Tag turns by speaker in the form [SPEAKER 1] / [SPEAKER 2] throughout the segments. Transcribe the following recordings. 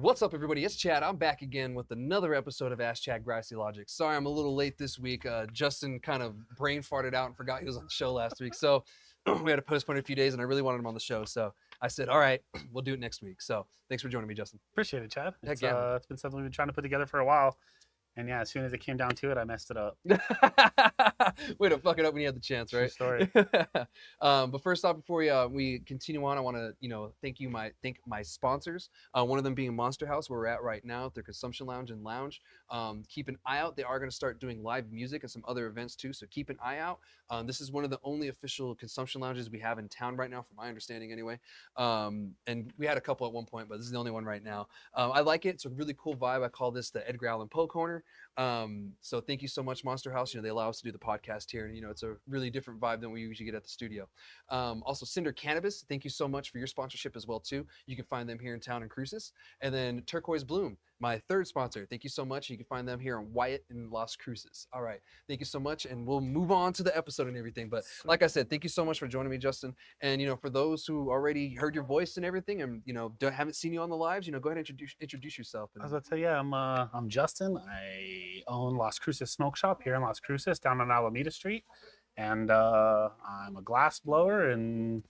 [SPEAKER 1] What's up, everybody? It's Chad. I'm back again with another episode of Ask Chad Grassy Logic. Sorry, I'm a little late this week. Justin kind of brain farted out and forgot he was on the show last week, so we had to postpone a few days, and I really wanted him on the show, so I said, all right, we'll do it next week. So thanks for joining me, Justin.
[SPEAKER 2] Appreciate it, Chad.
[SPEAKER 1] Heck yeah.
[SPEAKER 2] It's been something we've been trying to put together for a while. And yeah, as soon as it came down to it, I messed it up.
[SPEAKER 1] Way to fuck it up when you had the chance, right?
[SPEAKER 2] True story.
[SPEAKER 1] But first off, before we continue on, I want to thank my sponsors. One of them being Monster House, where we're at right now, their consumption lounge and lounge. Keep an eye out. They are going to start doing live music and some other events too, so keep an eye out. This is one of the only official consumption lounges we have in town right now, from my understanding anyway. And we had a couple at one point, but this is the only one right now. I like it. It's a really cool vibe. I call this the Edgar Allan Poe corner. So thank you so much, Monster House. They allow us to do the podcast here, and it's a really different vibe than we usually get at the studio. Also, Cinder Cannabis, thank you so much for your sponsorship as well too. You can find them here in town in Cruces. And then Turquoise Bloom, my third sponsor, thank you so much. You can find them here in Wyatt and Las Cruces. All right, thank you so much, and we'll move on to the episode and everything. But like I said, thank you so much for joining me, Justin. And for those who already heard your voice and everything, and haven't seen you on the lives, go ahead and introduce yourself.
[SPEAKER 2] I was about to say, yeah, I'm Justin. I own Las Cruces Smoke Shop here in Las Cruces, down on Alameda Street, and I'm a glass blower and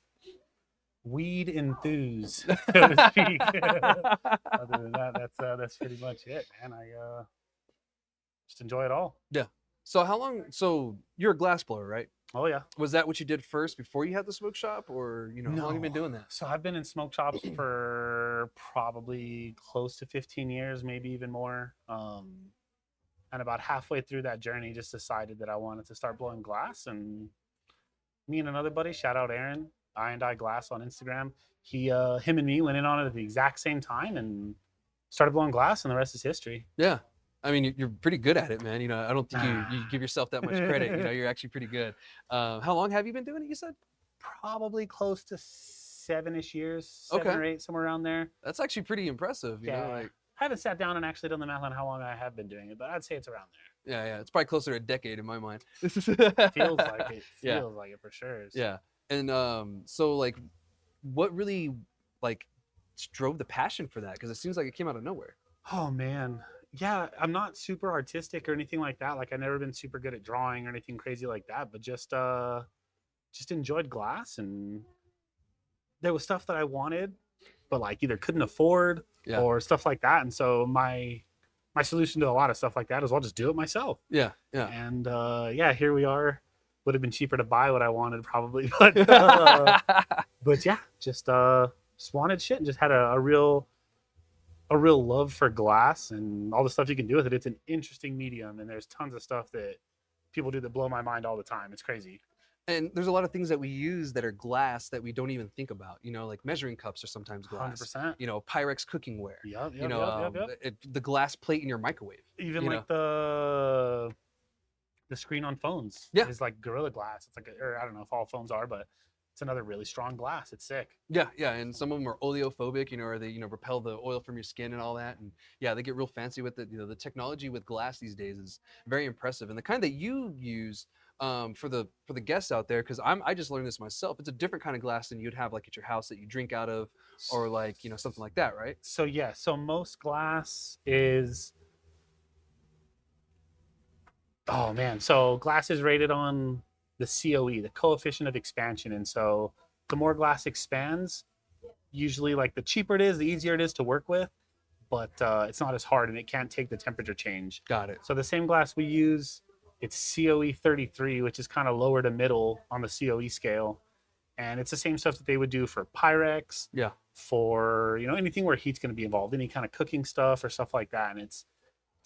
[SPEAKER 2] weed enthuse, so to speak. Other than that, that's pretty much it, man. I just enjoy it all.
[SPEAKER 1] Yeah. So how long? So you're a glass blower, right?
[SPEAKER 2] Oh yeah.
[SPEAKER 1] Was that what you did first before you had the smoke shop, or how long have you been doing that?
[SPEAKER 2] So I've been in smoke shops for probably close to 15 years, maybe even more. And about halfway through that journey, just decided that I wanted to start blowing glass. And me and another buddy, shout out Aaron, I Glass on Instagram. Him and me went in on it at the exact same time and started blowing glass, and the rest is history.
[SPEAKER 1] Yeah. I mean, you're pretty good at it, man. I don't think you give yourself that much credit. You're actually pretty good. How long have you been doing it, you said?
[SPEAKER 2] Probably close to 7-ish years, 7 or 8, somewhere around there.
[SPEAKER 1] That's actually pretty impressive.
[SPEAKER 2] I haven't sat down and actually done the math on how long I have been doing it, but I'd say it's around there.
[SPEAKER 1] Yeah. It's probably closer to a decade in my mind.
[SPEAKER 2] Feels like it. Feels like it for sure.
[SPEAKER 1] Yeah. And so what really drove the passion for that? Because it seems like it came out of nowhere.
[SPEAKER 2] Oh man. Yeah, I'm not super artistic or anything like that. I've never been super good at drawing or anything crazy like that, but just enjoyed glass, and there was stuff that I wanted, but either couldn't afford or stuff like that. And so my solution to a lot of stuff like that is I'll just do it myself.
[SPEAKER 1] Yeah.
[SPEAKER 2] And here we are. Would have been cheaper to buy what I wanted probably, but yeah, just wanted shit and just had a real love for glass and all the stuff you can do with it. It's an interesting medium, and there's tons of stuff that people do that blow my mind all the time. It's crazy.
[SPEAKER 1] And there's a lot of things that we use that are glass that we don't even think about. Like measuring cups are sometimes glass.
[SPEAKER 2] 100%.
[SPEAKER 1] Pyrex cooking ware.
[SPEAKER 2] Yep.
[SPEAKER 1] The glass plate in your microwave.
[SPEAKER 2] Even the screen on phones is Gorilla Glass. It's or I don't know if all phones are, but it's another really strong glass. It's sick.
[SPEAKER 1] Yeah, and some of them are oleophobic, or they, repel the oil from your skin and all that. And yeah, they get real fancy with it. The technology with glass these days is very impressive. And the kind that you use for the guests out there, because I just learned this myself. It's a different kind of glass than you'd have at your house that you drink out of, or something like that, right?
[SPEAKER 2] So so most glass is. Oh man, so glass is rated on the COE, the coefficient of expansion, and so the more glass expands, usually the cheaper it is, the easier it is to work with, but it's not as hard, and it can't take the temperature change.
[SPEAKER 1] Got it.
[SPEAKER 2] So the same glass we use, it's COE 33, which is kind of lower to middle on the COE scale, and it's the same stuff that they would do for Pyrex.
[SPEAKER 1] Yeah.
[SPEAKER 2] For anything where heat's going to be involved, any kind of cooking stuff or stuff like that, and it's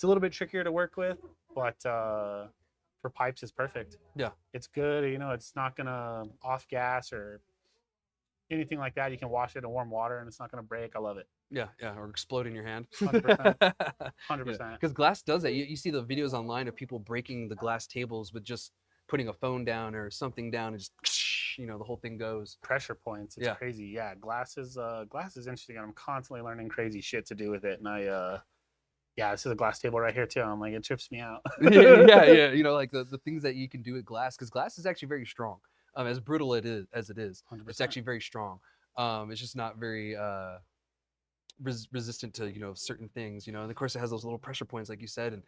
[SPEAKER 2] a little bit trickier to work with, but for pipes it's perfect.
[SPEAKER 1] Yeah,
[SPEAKER 2] it's good. It's not gonna off gas or anything like that. You can wash it in warm water and it's not gonna break. I love it.
[SPEAKER 1] Yeah, or explode in your hand.
[SPEAKER 2] 100%. 100%.
[SPEAKER 1] Because glass does that. You see the videos online of people breaking the glass tables with just putting a phone down or something down, and just the whole thing goes.
[SPEAKER 2] Pressure points. It's crazy. Yeah, glass is interesting, and I'm constantly learning crazy shit to do with it. And this is a glass table right here too. I'm it trips me out.
[SPEAKER 1] yeah. The things that you can do with glass, because glass is actually very strong. As brutal as it is,
[SPEAKER 2] 100%.
[SPEAKER 1] It's actually very strong. It's just not very resistant to certain things, and of course it has those little pressure points like you said, and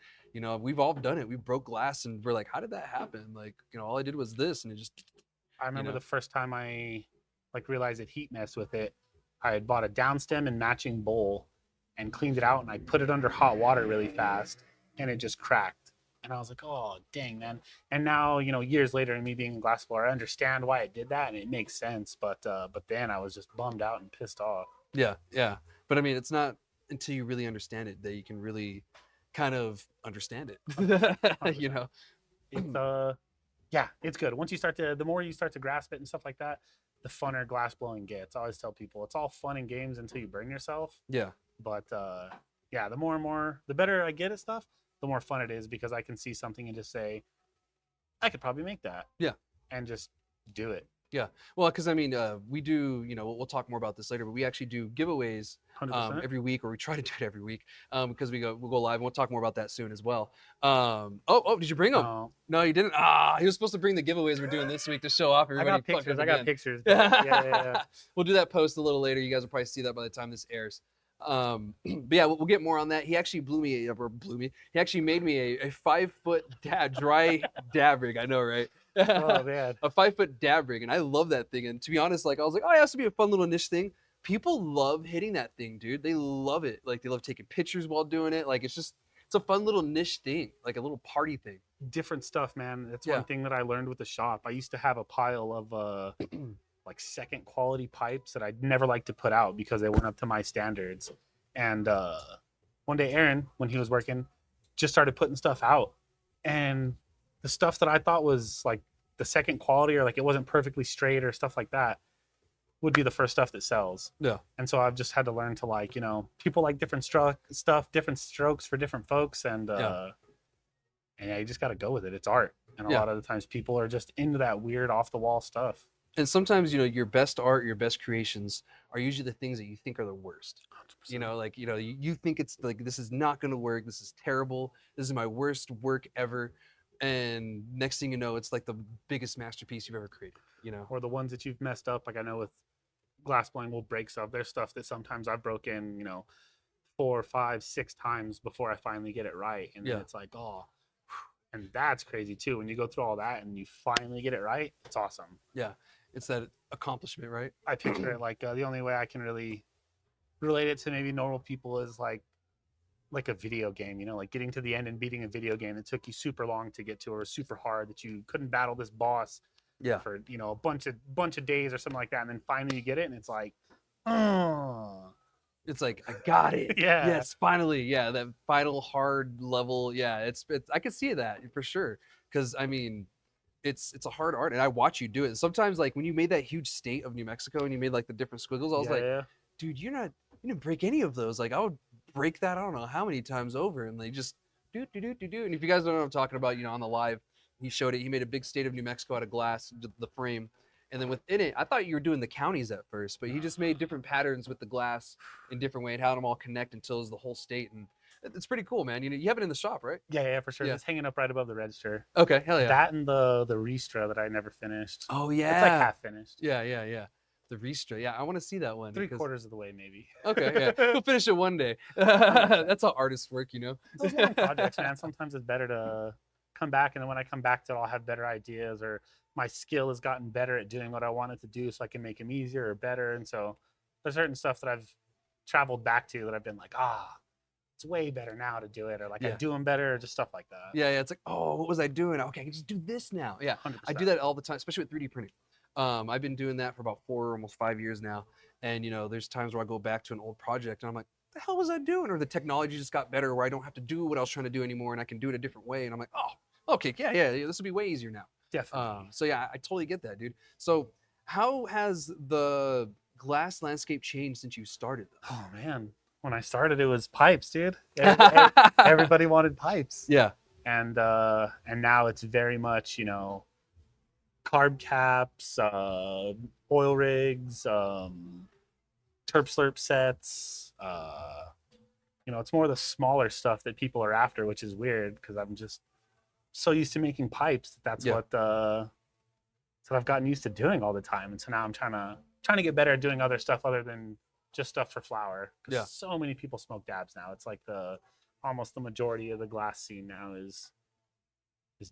[SPEAKER 1] we've all done it. We broke glass and we're like, how did that happen? Like, all I did was this, and it just
[SPEAKER 2] I
[SPEAKER 1] you
[SPEAKER 2] remember
[SPEAKER 1] know
[SPEAKER 2] the first time I like realized it heat messed with it. I had bought a downstem and matching bowl and cleaned it out, and I put it under hot water really fast, and it just cracked. And I was like, oh dang man. And now, years later, and me being a glass blower, I understand why it did that, and it makes sense. But then I was just bummed out and pissed off.
[SPEAKER 1] yeah, but I mean, it's not until you really understand it that you can really kind of understand it.
[SPEAKER 2] 100%. It's yeah, it's good. Once you start to, the more you start to grasp it and stuff like that, the funner glass blowing gets. I always tell people it's all fun and games until you burn yourself.
[SPEAKER 1] Yeah,
[SPEAKER 2] But yeah, the more and more, the better I get at stuff, the more fun it is because I can see something and just say, I could probably make that.
[SPEAKER 1] Yeah.
[SPEAKER 2] And just do it.
[SPEAKER 1] Yeah. Well, because I mean, we do, we'll talk more about this later, but we actually do giveaways
[SPEAKER 2] 100%.
[SPEAKER 1] every week, or we try to do it every week, because we'll go live, and we'll talk more about that soon as well. Did you bring them?
[SPEAKER 2] No,
[SPEAKER 1] No, you didn't. He was supposed to bring the giveaways we're doing this week to show off
[SPEAKER 2] I
[SPEAKER 1] everybody.
[SPEAKER 2] got pictures. I
[SPEAKER 1] Fuckers
[SPEAKER 2] got
[SPEAKER 1] again.
[SPEAKER 2] pictures. Yeah.
[SPEAKER 1] We'll do that post a little later. You guys will probably see that by the time this airs. But yeah, we'll get more on that. He actually blew me. He actually made me a 5-foot dry dab rig. I know, right?
[SPEAKER 2] Oh man.
[SPEAKER 1] A 5-foot dab rig, and I love that thing. And to be honest, like I was like, oh, it has to be a fun little niche thing. People love hitting that thing, dude. They love it. Like they love taking pictures while doing it. Like it's a fun little niche thing, like a little party thing.
[SPEAKER 2] Different stuff, man. That's
[SPEAKER 1] Yeah.
[SPEAKER 2] one thing that I learned with the shop. I used to have a pile of like second quality pipes that I'd never like to put out because they weren't up to my standards. And one day Aaron, when he was working, just started putting stuff out. And the stuff that I thought was like the second quality or like it wasn't perfectly straight or stuff like that would be the first stuff that sells.
[SPEAKER 1] Yeah.
[SPEAKER 2] And so I've just had to learn to like, people like different stuff, different strokes for different folks. And yeah, you just got to go with it. It's art. And a lot of the times people are just into that weird off the wall stuff.
[SPEAKER 1] And sometimes, your best art, your best creations are usually the things that you think are the worst.
[SPEAKER 2] 100%.
[SPEAKER 1] Like, you think it's like, this is not going to work. This is terrible. This is my worst work ever. And next thing you know, it's like the biggest masterpiece you've ever created,
[SPEAKER 2] Or the ones that you've messed up. Like I know with glass blowing, we'll break stuff. There's stuff that sometimes I've broken, 4, 5, 6 times before I finally get it right. And then it's like, oh, and that's crazy too. When you go through all that and you finally get it right, it's awesome.
[SPEAKER 1] Yeah. It's that accomplishment, right?
[SPEAKER 2] I picture it like the only way I can really relate it to maybe normal people is like a video game, like getting to the end and beating a video game that took you super long to get to or was super hard that you couldn't battle this boss for a bunch of days or something like that, and then finally you get it and it's like, oh,
[SPEAKER 1] it's like, I got it.
[SPEAKER 2] Yeah.
[SPEAKER 1] Yes, finally. Yeah, that final hard level. Yeah, it's I can see that for sure, because I mean, it's a hard art, and I watch you do it. And sometimes, like when you made that huge state of New Mexico and you made like the different squiggles, I was like, dude, you didn't break any of those. Like I would break that, I don't know how many times over, and they just do. And if you guys don't know what I'm talking about, on the live, he showed it. He made a big state of New Mexico out of glass, the frame, and then within it, I thought you were doing the counties at first, but he just made different patterns with the glass in different way and had them all connect until it was the whole state. And it's pretty cool, man. You have it in the shop, right?
[SPEAKER 2] Yeah, for sure.
[SPEAKER 1] Yeah.
[SPEAKER 2] It's hanging up right above the register.
[SPEAKER 1] Okay, hell yeah.
[SPEAKER 2] That and the Ristra that I never finished.
[SPEAKER 1] Oh yeah,
[SPEAKER 2] it's like half finished.
[SPEAKER 1] Yeah. The Ristra. Yeah, I want to see that one.
[SPEAKER 2] 3/4 of the way, maybe.
[SPEAKER 1] Okay, yeah, we'll finish it one day. That's how artists work,
[SPEAKER 2] Those long projects, man. Sometimes it's better to come back, and then when I come back to it, I'll have better ideas, or my skill has gotten better at doing what I wanted to do, so I can make them easier or better. And so there's certain stuff that I've traveled back to that I've been like, it's way better now to do it, or like I do them better, or just stuff like that.
[SPEAKER 1] Yeah, it's like, oh, what was I doing? Okay, I can just do this now. Yeah,
[SPEAKER 2] 100%.
[SPEAKER 1] I do that all the time, especially with 3D printing. I've been doing that for about 4, almost 5 years now, and there's times where I go back to an old project and I'm like, the hell was I doing? Or the technology just got better where I don't have to do what I was trying to do anymore, and I can do it a different way. And I'm like, oh, okay, yeah, this will be way easier now.
[SPEAKER 2] Definitely.
[SPEAKER 1] So yeah, I totally get that, dude. So how has the glass landscape changed since you started, though?
[SPEAKER 2] Oh man, when I started, it was pipes, dude. Everybody wanted pipes.
[SPEAKER 1] Yeah.
[SPEAKER 2] And now it's very much, carb caps, oil rigs, terp slurp sets. It's more the smaller stuff that people are after, which is weird because I'm just so used to making pipes. That's what I've gotten used to doing all the time. And so now I'm trying to get better at doing other stuff other than just stuff for flower. 'Cause
[SPEAKER 1] Yeah.
[SPEAKER 2] so many people smoke dabs now. It's like almost the majority of the glass scene now is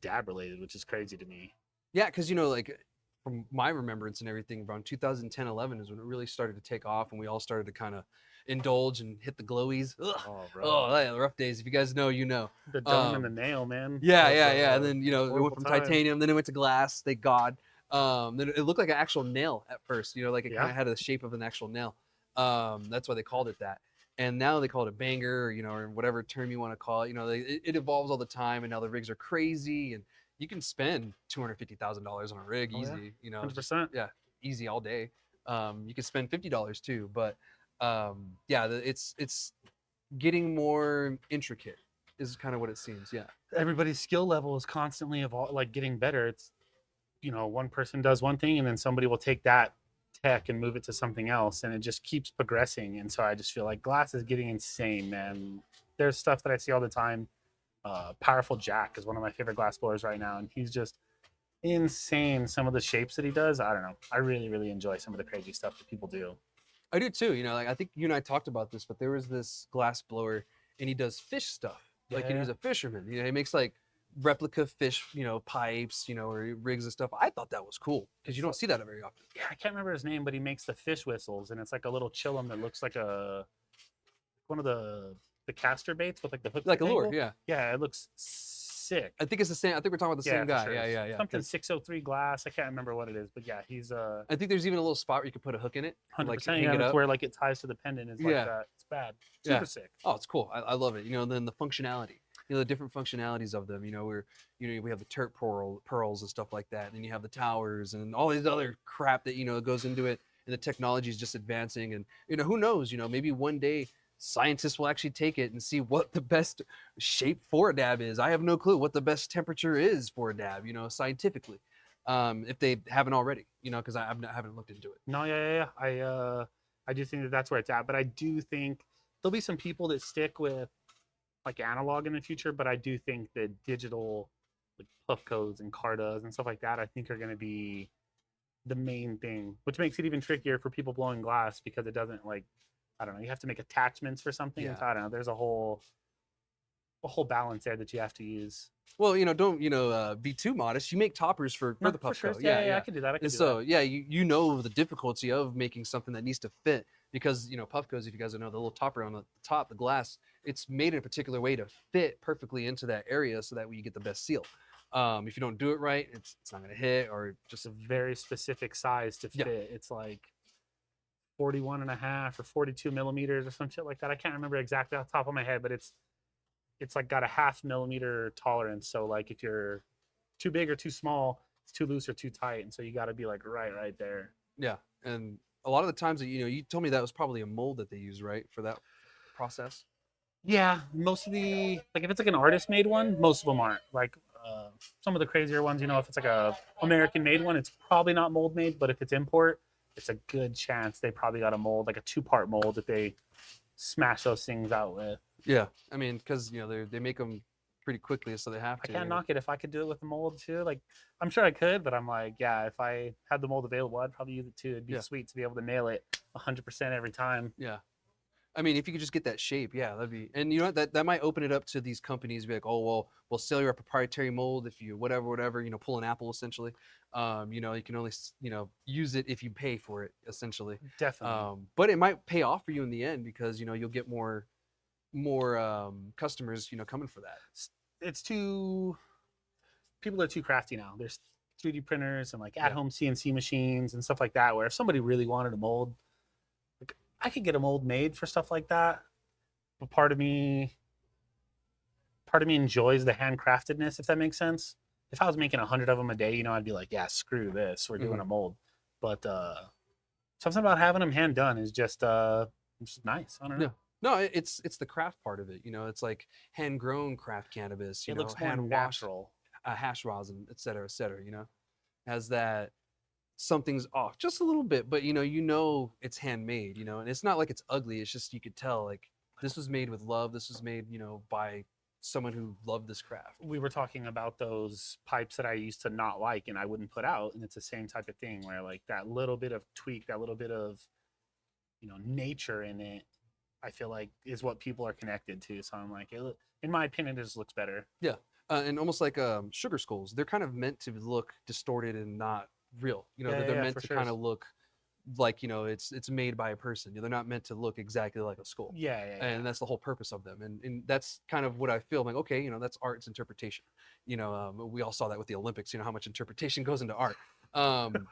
[SPEAKER 2] dab related, which is crazy to me.
[SPEAKER 1] Yeah, because you know, like from my remembrance and everything, around 2010, 11 is when it really started to take off, and we all started to kind of indulge and hit the glowies. Ugh.
[SPEAKER 2] Oh, bro.
[SPEAKER 1] Oh, yeah, rough days. If you guys know, you know.
[SPEAKER 2] The dome and the nail, man.
[SPEAKER 1] Yeah,
[SPEAKER 2] That was
[SPEAKER 1] yeah. And
[SPEAKER 2] a
[SPEAKER 1] then you know, it went
[SPEAKER 2] horrible
[SPEAKER 1] from
[SPEAKER 2] time.
[SPEAKER 1] titanium, then it went to glass. Thank God. Then it looked like an actual nail at first. You know, like it kind
[SPEAKER 2] Yeah.
[SPEAKER 1] of had the shape of an actual nail. That's why they called it that. And now they call it a banger, or, you know, or whatever term you want to call it. You know, it evolves all the time, and now the rigs are crazy, and you can spend $250,000 on a rig
[SPEAKER 2] Oh, yeah.
[SPEAKER 1] easy. You know, just
[SPEAKER 2] 100%.
[SPEAKER 1] yeah, easy all day. You can spend $50 too, but yeah, it's getting more intricate is kind of what it seems. Yeah.
[SPEAKER 2] Everybody's skill level is constantly like getting better. It's, you know, one person does one thing and then somebody will take that tech and move it to something else, and it just keeps progressing. And so I just feel like glass is getting insane, man. There's stuff that I see all the time. Powerful Jack is one of my favorite glass blowers right now, and he's just insane. Some of the shapes that he does, I don't know. I really enjoy some of the crazy stuff that people do.
[SPEAKER 1] I do too. You know, like I think you and I talked about this, but there was this glass blower, and he does fish stuff. Like, and
[SPEAKER 2] Yeah.
[SPEAKER 1] he's a fisherman. You know, he makes like replica fish, you know, pipes, you know, or rigs and stuff. I thought that was cool because you don't see that very often.
[SPEAKER 2] Yeah, I can't remember his name, but he makes the fish whistles, and it's like a little chillum that looks like one of the caster baits with like the hook
[SPEAKER 1] Like a lure,
[SPEAKER 2] angle.
[SPEAKER 1] yeah.
[SPEAKER 2] Yeah, it looks sick.
[SPEAKER 1] I think it's the same. I think we're talking about the
[SPEAKER 2] Yeah,
[SPEAKER 1] same
[SPEAKER 2] for
[SPEAKER 1] guy.
[SPEAKER 2] sure.
[SPEAKER 1] Yeah.
[SPEAKER 2] Something
[SPEAKER 1] 'Cause
[SPEAKER 2] 603 glass. I can't remember what it is, but yeah, he's
[SPEAKER 1] I think there's even a little spot where you could put a hook in it, and, like
[SPEAKER 2] 100%.
[SPEAKER 1] hang
[SPEAKER 2] Yeah,
[SPEAKER 1] it
[SPEAKER 2] that's
[SPEAKER 1] up.
[SPEAKER 2] where like it ties to the pendant is like
[SPEAKER 1] Yeah.
[SPEAKER 2] that. It's bad.
[SPEAKER 1] Yeah.
[SPEAKER 2] Super sick.
[SPEAKER 1] Oh, it's cool. I love it. You know, then the functionality. You know, the different functionalities of them. You know, where you know we have the turp pearls and stuff like that. And then you have the towers and all these other crap that you know goes into it. And the technology is just advancing. And you know, who knows? You know, maybe one day scientists will actually take it and see what the best shape for a dab is. I have no clue what the best temperature is for a dab. You know, scientifically, if they haven't already. You know, because I haven't looked into it.
[SPEAKER 2] No, yeah. I do think that that's where it's at, but I do think there'll be some people that stick with like analog in the future, but I do think that digital, like puff codes and cartas and stuff like that, I think are going to be the main thing, which makes it even trickier for people blowing glass because it doesn't like, I don't know, you have to make attachments for something.
[SPEAKER 1] Yeah.
[SPEAKER 2] So I don't know. There's a whole balance there that you have to use.
[SPEAKER 1] Well, you know, don't be too modest. You make toppers for
[SPEAKER 2] No,
[SPEAKER 1] the
[SPEAKER 2] for
[SPEAKER 1] Puffco.
[SPEAKER 2] sure. Yeah, I could do that. I could
[SPEAKER 1] And
[SPEAKER 2] do
[SPEAKER 1] so
[SPEAKER 2] that.
[SPEAKER 1] yeah, you know the difficulty of making something that needs to fit because you know Puffcos, if you guys don't know, the little topper on the top, the glass, it's made in a particular way to fit perfectly into that area so that way you get the best seal. If you don't do it right, it's not gonna hit or just
[SPEAKER 2] It's a very specific size to
[SPEAKER 1] Yeah.
[SPEAKER 2] fit. It's like 41 and a half or 42 millimeters or some shit like that. I can't remember exactly off the top of my head, but it's like got a half millimeter tolerance. So like if you're too big or too small, it's too loose or too tight. And so you got to be like right there.
[SPEAKER 1] yeah. And a lot of the times that you know, you told me that was probably a mold that they use, right, for that process.
[SPEAKER 2] Yeah, most of the like if it's like an artist made one, most of them aren't. Like some of the crazier ones, you know, if it's like a American made one, it's probably not mold made. But if it's import, it's a good chance they probably got a mold, like a 2-part mold that they smash those things out with.
[SPEAKER 1] Yeah, I mean, because you know they make them pretty quickly, so they have
[SPEAKER 2] I
[SPEAKER 1] to.
[SPEAKER 2] can't
[SPEAKER 1] you know?
[SPEAKER 2] knock it if I could do it with the mold too. Like I'm sure I could, but I'm like, yeah, if I had the mold available, I'd probably use it too. It'd be
[SPEAKER 1] Yeah.
[SPEAKER 2] sweet to be able to nail it 100% every time.
[SPEAKER 1] Yeah. I mean, if you could just get that shape, yeah, that'd be. And you know what? That might open it up to these companies. Be like, oh well, we'll sell your proprietary mold if you whatever. You know, pull an apple essentially. You know, you can only you know use it if you pay for it essentially.
[SPEAKER 2] Definitely.
[SPEAKER 1] But it might pay off for you in the end because you know you'll get more customers you know coming for that.
[SPEAKER 2] It's too people are too crafty now. There's 3D printers and like at-home CNC machines and stuff like that. Where if somebody really wanted a mold, like I could get a mold made for stuff like that. But part of me enjoys the handcraftedness, if that makes sense. If I was making 100 of them a day, you know, I'd be like, yeah, screw this, we're doing a mold. But something about having them hand done is just nice. I don't know.
[SPEAKER 1] Yeah. No, it's the craft part of it. You know, it's like hand grown craft cannabis. You
[SPEAKER 2] It
[SPEAKER 1] know,
[SPEAKER 2] looks more
[SPEAKER 1] hand washed
[SPEAKER 2] natural.
[SPEAKER 1] hash rosin, et cetera, et cetera. You know, has that something's off just a little bit, but you know it's handmade. You know, and it's not like it's ugly. It's just you could tell like this was made with love. This was made by someone who loved this craft.
[SPEAKER 2] We were talking about those pipes that I used to not like and I wouldn't put out, and it's the same type of thing where like that little bit of tweak, that little bit of nature in it, I feel like is what people are connected to. So I'm like, in my opinion, it just looks better.
[SPEAKER 1] Yeah, and almost like sugar skulls, they're kind of meant to look distorted and not real. They're
[SPEAKER 2] Yeah,
[SPEAKER 1] meant
[SPEAKER 2] for
[SPEAKER 1] to
[SPEAKER 2] sure.
[SPEAKER 1] kind of look like it's made by a person. They're not meant to look exactly like a skull.
[SPEAKER 2] Yeah.
[SPEAKER 1] And that's the whole purpose of them. And that's kind of what I feel. I'm like, okay, that's art's interpretation. We all saw that with the Olympics. How much interpretation goes into art. Um,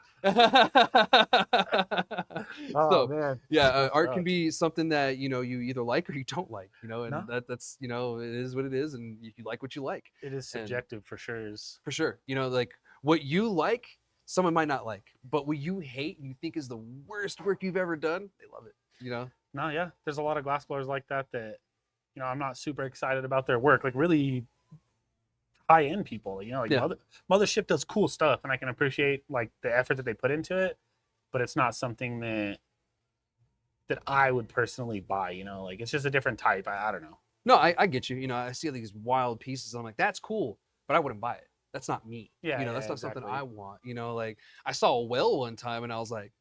[SPEAKER 2] Oh
[SPEAKER 1] so
[SPEAKER 2] man,
[SPEAKER 1] yeah,
[SPEAKER 2] that's messed
[SPEAKER 1] art can
[SPEAKER 2] up.
[SPEAKER 1] be something that you either like or you don't like. And
[SPEAKER 2] No,
[SPEAKER 1] that's it is what it is, and you like what you like.
[SPEAKER 2] it is
[SPEAKER 1] And
[SPEAKER 2] subjective for sure. Is
[SPEAKER 1] for sure, like what you like, someone might not like, but what you hate and you think is the worst work you've ever done, they love it.
[SPEAKER 2] no, yeah. There's a lot of glassblowers like that I'm not super excited about their work. Like really high end people. Like
[SPEAKER 1] Yeah.
[SPEAKER 2] Mothership does cool stuff, and I can appreciate like the effort that they put into it. But it's not something that I would personally buy. Like it's just a different type. I don't know.
[SPEAKER 1] No, I get you. I see these wild pieces. I'm like, that's cool, but I wouldn't buy it. That's not me.
[SPEAKER 2] Yeah,
[SPEAKER 1] That's not
[SPEAKER 2] exactly.
[SPEAKER 1] something I want. Like I saw a whale one time and I was like,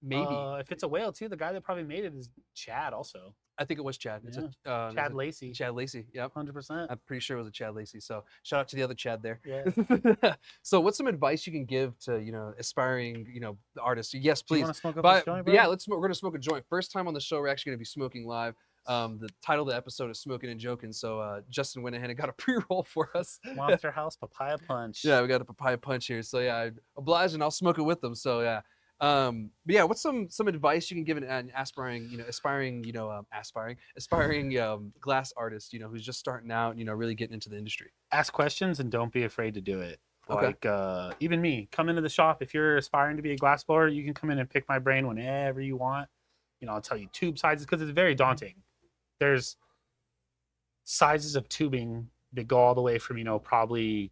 [SPEAKER 1] maybe.
[SPEAKER 2] If it's a whale too, the guy that probably made it is Chad. Also,
[SPEAKER 1] I think it was Chad. It's
[SPEAKER 2] Chad Lacey.
[SPEAKER 1] Chad Lacey. Yep.
[SPEAKER 2] 100%.
[SPEAKER 1] I'm pretty sure it was a Chad Lacey. So shout out to the other Chad there.
[SPEAKER 2] Yeah.
[SPEAKER 1] So what's some advice you can give to aspiring artists? Yes,
[SPEAKER 2] Do you
[SPEAKER 1] please.
[SPEAKER 2] want to smoke up
[SPEAKER 1] But
[SPEAKER 2] this joint, bro?
[SPEAKER 1] yeah, we're gonna smoke a joint. First time on the show, we're actually gonna be smoking live. The title of the episode is Smokin and Jokin. So Justin went ahead and got a pre-roll for us.
[SPEAKER 2] Monster House Papaya Punch.
[SPEAKER 1] Yeah, we got a papaya punch here. So yeah, I obliged and I'll smoke it with them. So yeah. But yeah, what's some advice you can give an aspiring glass artist, who's just starting out, really getting into the industry?
[SPEAKER 2] Ask questions and don't be afraid to do it.
[SPEAKER 1] Okay.
[SPEAKER 2] Like even me, come into the shop. If you're aspiring to be a glassblower, you can come in and pick my brain whenever you want. I'll tell you tube sizes because it's very daunting. There's sizes of tubing that go all the way from probably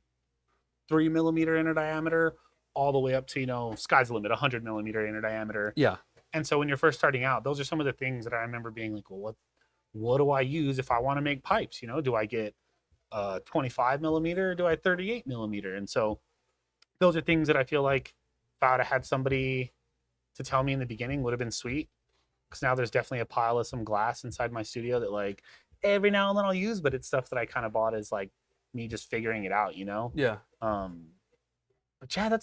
[SPEAKER 2] 3 millimeter inner diameter all the way up to sky's the limit 100 millimeter inner diameter.
[SPEAKER 1] Yeah.
[SPEAKER 2] And so when you're first starting out, those are some of the things that I remember being like, well, what do I use if I want to make pipes? Do I get 25 millimeter or do I 38 millimeter? And so those are things that I feel like if I would have had somebody to tell me in the beginning would have been sweet. Because now there's definitely a pile of some glass inside my studio that like every now and then I'll use, but it's stuff that I kind of bought as like me just figuring it out,
[SPEAKER 1] Yeah.
[SPEAKER 2] But yeah,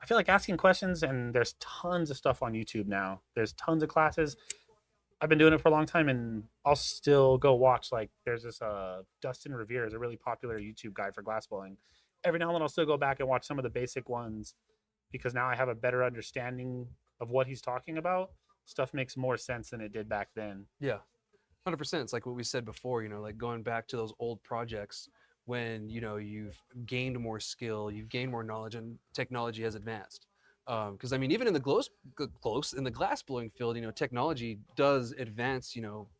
[SPEAKER 2] I feel like asking questions, and there's tons of stuff on YouTube now. There's tons of classes. I've been doing it for a long time, and I'll still go watch. Like there's this Dustin Revere is a really popular YouTube guy for glassblowing. Every now and then I'll still go back and watch some of the basic ones because now I have a better understanding of what he's talking about. Stuff makes more sense than it did back then.
[SPEAKER 1] Yeah. 100%. It's like what we said before, like going back to those old projects when, you've gained more skill, you've gained more knowledge, and technology has advanced. Because I mean, even in the glass blowing field, technology does advance,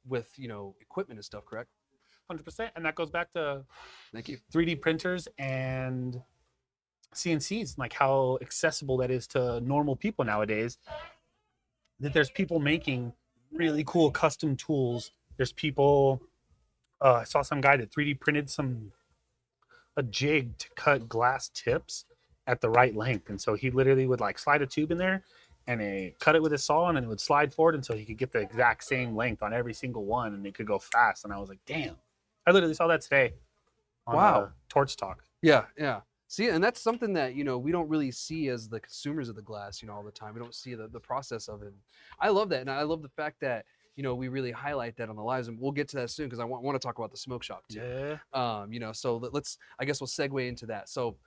[SPEAKER 1] with, equipment and stuff, correct?
[SPEAKER 2] 100%. And that goes back to
[SPEAKER 1] Thank you.
[SPEAKER 2] 3D printers and CNCs, like how accessible that is to normal people nowadays. That there's people making really cool custom tools. There's people, I saw some guy that 3D printed a jig to cut glass tips at the right length. And so he literally would like slide a tube in there and cut it with his saw, and then it would slide forward until he could get the exact same length on every single one, and it could go fast. And I was like, damn. I literally saw that today on
[SPEAKER 1] Wow.
[SPEAKER 2] Torch Talk.
[SPEAKER 1] Yeah. See, and that's something that, we don't really see as the consumers of the glass, all the time. We don't see the process of it. I love that. And I love the fact that, we really highlight that on the lives, and we'll get to that soon because I want to talk about the smoke shop too.
[SPEAKER 2] Yeah.
[SPEAKER 1] So I guess we'll segue into that. So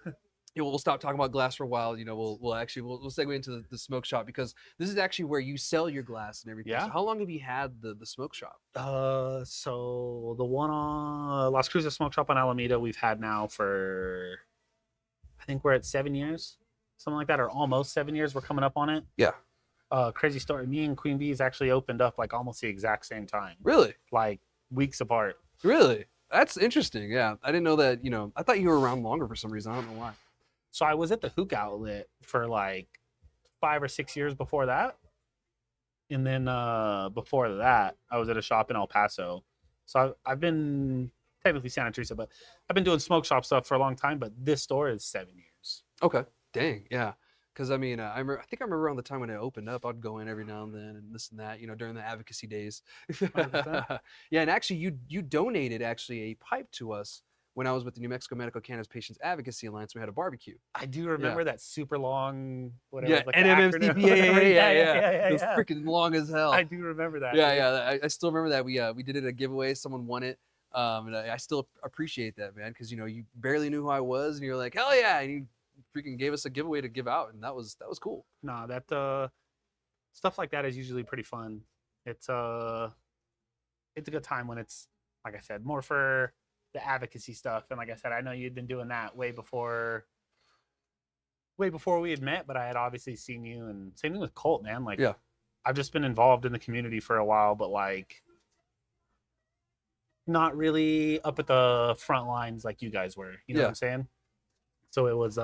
[SPEAKER 1] we'll stop talking about glass for a while. We'll segue into the smoke shop because this is actually where you sell your glass and everything.
[SPEAKER 2] Yeah.
[SPEAKER 1] So how long have you had the smoke shop?
[SPEAKER 2] So the one on Las Cruces Smoke Shop on Alameda, we've had now for, I think we're at 7 years, something like that, or almost 7 years. We're coming up on it.
[SPEAKER 1] Yeah.
[SPEAKER 2] Crazy story. Me and Queen Bee's actually opened up like almost the exact same time.
[SPEAKER 1] Really?
[SPEAKER 2] Like weeks apart.
[SPEAKER 1] Really? That's interesting. Yeah. I didn't know that, I thought you were around longer for some reason. I don't know why.
[SPEAKER 2] So I was at the Hook Outlet for like 5 or 6 years before that. And then before that, I was at a shop in El Paso. So I've been technically Santa Teresa, but I've been doing smoke shop stuff for a long time. But this store is 7 years.
[SPEAKER 1] Okay. Dang. Yeah. Because I mean, I think I remember around the time when it opened up, I'd go in every now and then and this and that, during the advocacy days.
[SPEAKER 2] 100%.
[SPEAKER 1] Yeah, and actually, you donated actually a pipe to us when I was with the New Mexico Medical Cannabis Patients Advocacy Alliance. We had a barbecue.
[SPEAKER 2] I do
[SPEAKER 1] Yeah.
[SPEAKER 2] remember that super long, whatever,
[SPEAKER 1] Yeah,
[SPEAKER 2] like the
[SPEAKER 1] NMMCPA.
[SPEAKER 2] acronym, whatever.
[SPEAKER 1] Yeah. It was
[SPEAKER 2] Yeah.
[SPEAKER 1] freaking long as hell.
[SPEAKER 2] I do remember that.
[SPEAKER 1] Yeah,
[SPEAKER 2] Dude.
[SPEAKER 1] yeah. I still remember that we did it a giveaway. Someone won it. And I still appreciate that, man, because you barely knew who I was, and you're like, hell yeah, and you freaking gave us a giveaway to give out, and that was cool.
[SPEAKER 2] Nah, that stuff like that is usually pretty fun. It's it's a good time when it's, like I said, more for the advocacy stuff. And like I said, I know you'd been doing that way before we had met, but I had obviously seen you. And same thing with Colt, man. Like,
[SPEAKER 1] Yeah.
[SPEAKER 2] I've just been involved in the community for a while, but like not really up at the front lines like you guys were. You know what I'm saying? So it was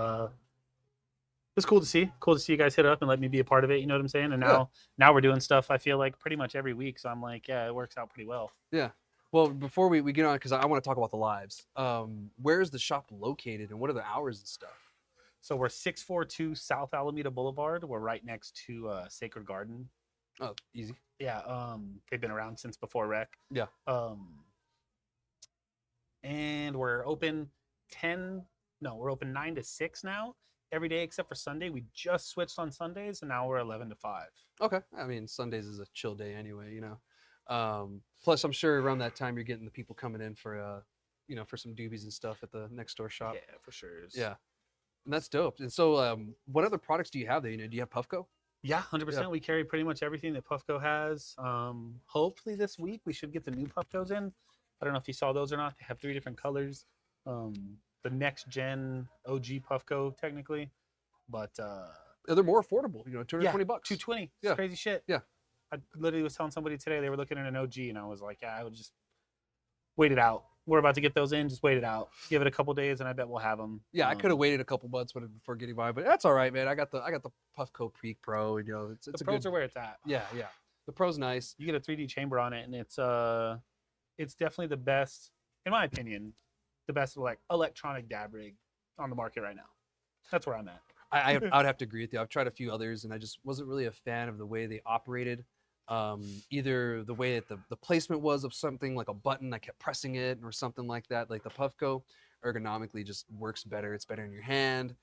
[SPEAKER 2] cool to see. Cool to see you guys hit up and let me be a part of it. You know what I'm saying? And now we're doing stuff, I feel like, pretty much every week. So I'm like, yeah, it works out pretty well.
[SPEAKER 1] Yeah. Well, before we get on, because I want to talk about the lives. Where is the shop located, and what are the hours and stuff?
[SPEAKER 2] So we're 642 South Alameda Boulevard. We're right next to Sacred Garden.
[SPEAKER 1] Oh, easy.
[SPEAKER 2] Yeah. They've been around since before rec.
[SPEAKER 1] Yeah.
[SPEAKER 2] And we're open 9 to 6 now. Every day except for Sunday. We just switched on Sundays, and now we're 11 to 5.
[SPEAKER 1] Okay. I mean, Sundays is a chill day anyway, Plus, I'm sure around that time you're getting the people coming in for, for some doobies and stuff at the next door shop.
[SPEAKER 2] Yeah, for sure.
[SPEAKER 1] Yeah. And that's dope. And so, what other products do you have there? Do you have Puffco?
[SPEAKER 2] Yeah, 100%.
[SPEAKER 1] Yeah.
[SPEAKER 2] We carry pretty much everything that Puffco has. Hopefully this week we should get the new Puffcos in. I don't know if you saw those or not. They have 3 different colors. The next gen OG Puffco technically, but
[SPEAKER 1] they're more affordable. $220.
[SPEAKER 2] $220.
[SPEAKER 1] Yeah.
[SPEAKER 2] Crazy shit.
[SPEAKER 1] Yeah.
[SPEAKER 2] I literally was telling somebody today they were looking at an OG, and I was like, yeah, I would just wait it out. We're about to get those in. Just wait it out. Give it a couple days, and I bet we'll have them.
[SPEAKER 1] Yeah, I could have waited a couple months before getting by, but that's all right, man. I got the Puffco Peak Pro, and it's
[SPEAKER 2] the
[SPEAKER 1] a
[SPEAKER 2] pros
[SPEAKER 1] good.
[SPEAKER 2] are where it's at.
[SPEAKER 1] Yeah. The Pro's nice.
[SPEAKER 2] You get a 3D chamber on it, and it's definitely the best, in my opinion, the best electronic dab rig on the market right now. That's where I'm at.
[SPEAKER 1] I would have to agree with you. I've tried a few others, and I just wasn't really a fan of the way they operated. Either the way that the placement was of something like a button, I kept pressing it, or something like that. Like the Puffco, ergonomically just works better. It's better in your hand.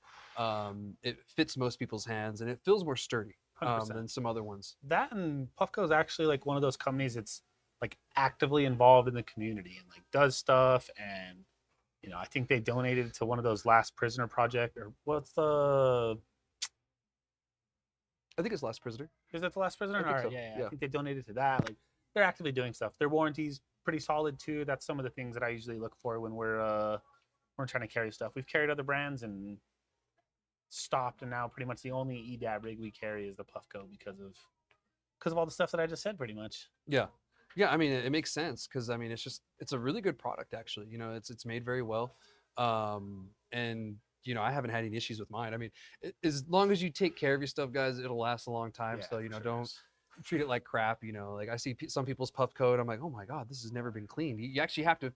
[SPEAKER 1] It fits most people's hands, and it feels more sturdy than some other ones.
[SPEAKER 2] That and Puffco is actually like one of those companies that's like actively involved in the community and like does stuff. And I think they donated to one of those Last Prisoner project, or what's the?
[SPEAKER 1] I think it's Last Prisoner.
[SPEAKER 2] Is that the Last Prisoner?
[SPEAKER 1] I think
[SPEAKER 2] All right,
[SPEAKER 1] so.
[SPEAKER 2] yeah.
[SPEAKER 1] Yeah.
[SPEAKER 2] I think they donated to that. Like they're actively doing stuff. Their warranty's pretty solid too. That's some of the things that I usually look for when we're trying to carry stuff. We've carried other brands and stopped, and now pretty much the only EDAB rig we carry is the Puffco because of all the stuff that I just said, pretty much.
[SPEAKER 1] Yeah. I mean, it makes sense because I mean, it's a really good product actually. It's made very well, and I haven't had any issues with mine. I mean, as long as you take care of your stuff, guys, it'll last a long time. So don't treat it like crap. Like I see some people's Puffco, and I'm like, oh my god, this has never been cleaned. You actually have to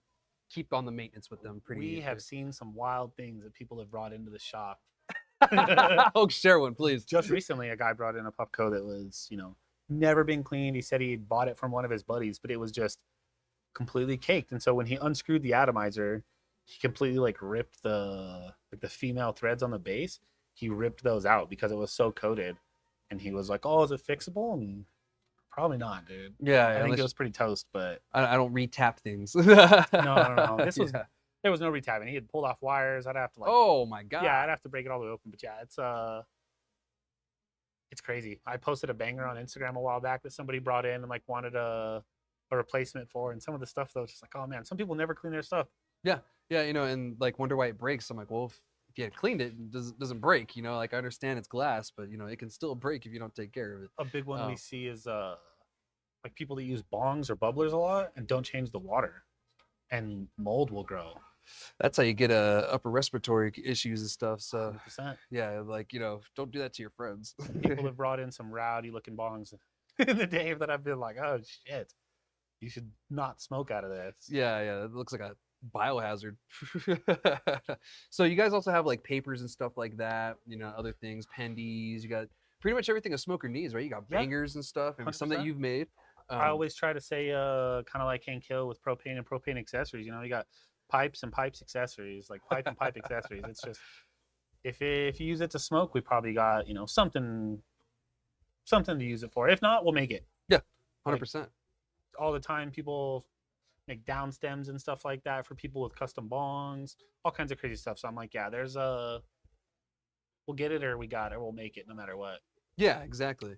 [SPEAKER 1] keep on the maintenance with them.
[SPEAKER 2] We have seen some wild things that people have brought into the shop.
[SPEAKER 1] Oh, share one, please.
[SPEAKER 2] Just recently, a guy brought in a Puffco that was, never been cleaned. He said he bought it from one of his buddies, but it was just completely caked. And so when he unscrewed the atomizer, he completely ripped the female threads on the base. He ripped those out because it was so coated. And he was like, "Oh, is it fixable?" And probably not, dude.
[SPEAKER 1] Yeah,
[SPEAKER 2] I think it was pretty toast, but
[SPEAKER 1] I don't retap things.
[SPEAKER 2] No. This was there was no retapping. He had pulled off wires. I'd have to
[SPEAKER 1] oh my god.
[SPEAKER 2] Yeah, I'd have to break it all the way open. But yeah, it's crazy. I posted a banger on Instagram a while back that somebody brought in and wanted a replacement for, and some of the stuff though, it's just like, oh man, some people never clean their stuff.
[SPEAKER 1] Yeah, and wonder why it breaks. I'm like, well, if you had cleaned it, it doesn't break. I understand it's glass, but it can still break if you don't take care of it.
[SPEAKER 2] A big one we see is people that use bongs or bubblers a lot and don't change the water, and mold will grow.
[SPEAKER 1] That's how you get upper respiratory issues and stuff. So
[SPEAKER 2] 100%.
[SPEAKER 1] yeah, don't do that to your friends.
[SPEAKER 2] People have brought in some rowdy looking bongs in the day that I've been like, oh shit, you should not smoke out of this.
[SPEAKER 1] Yeah, it looks like a biohazard. So you guys also have like papers and stuff like that, you know, other things, pendies. You got pretty much everything a smoker needs, right? You got
[SPEAKER 2] Yeah,
[SPEAKER 1] bangers and stuff, and some that
[SPEAKER 2] 100%.
[SPEAKER 1] you've made.
[SPEAKER 2] I
[SPEAKER 1] Um,
[SPEAKER 2] always try to say, kind of like Hank Hill with propane and propane accessories. You got pipes and pipes accessories, like pipe and pipe accessories. It's just if you use it to smoke, we probably got something to use it for. If not, we'll make it.
[SPEAKER 1] yeah,
[SPEAKER 2] Like
[SPEAKER 1] 100%.
[SPEAKER 2] all the time, people make down stems and stuff like that for people with custom bongs, all kinds of crazy stuff. So I'm like, yeah, we'll get it or we got it. We'll make it no matter what.
[SPEAKER 1] Yeah, exactly.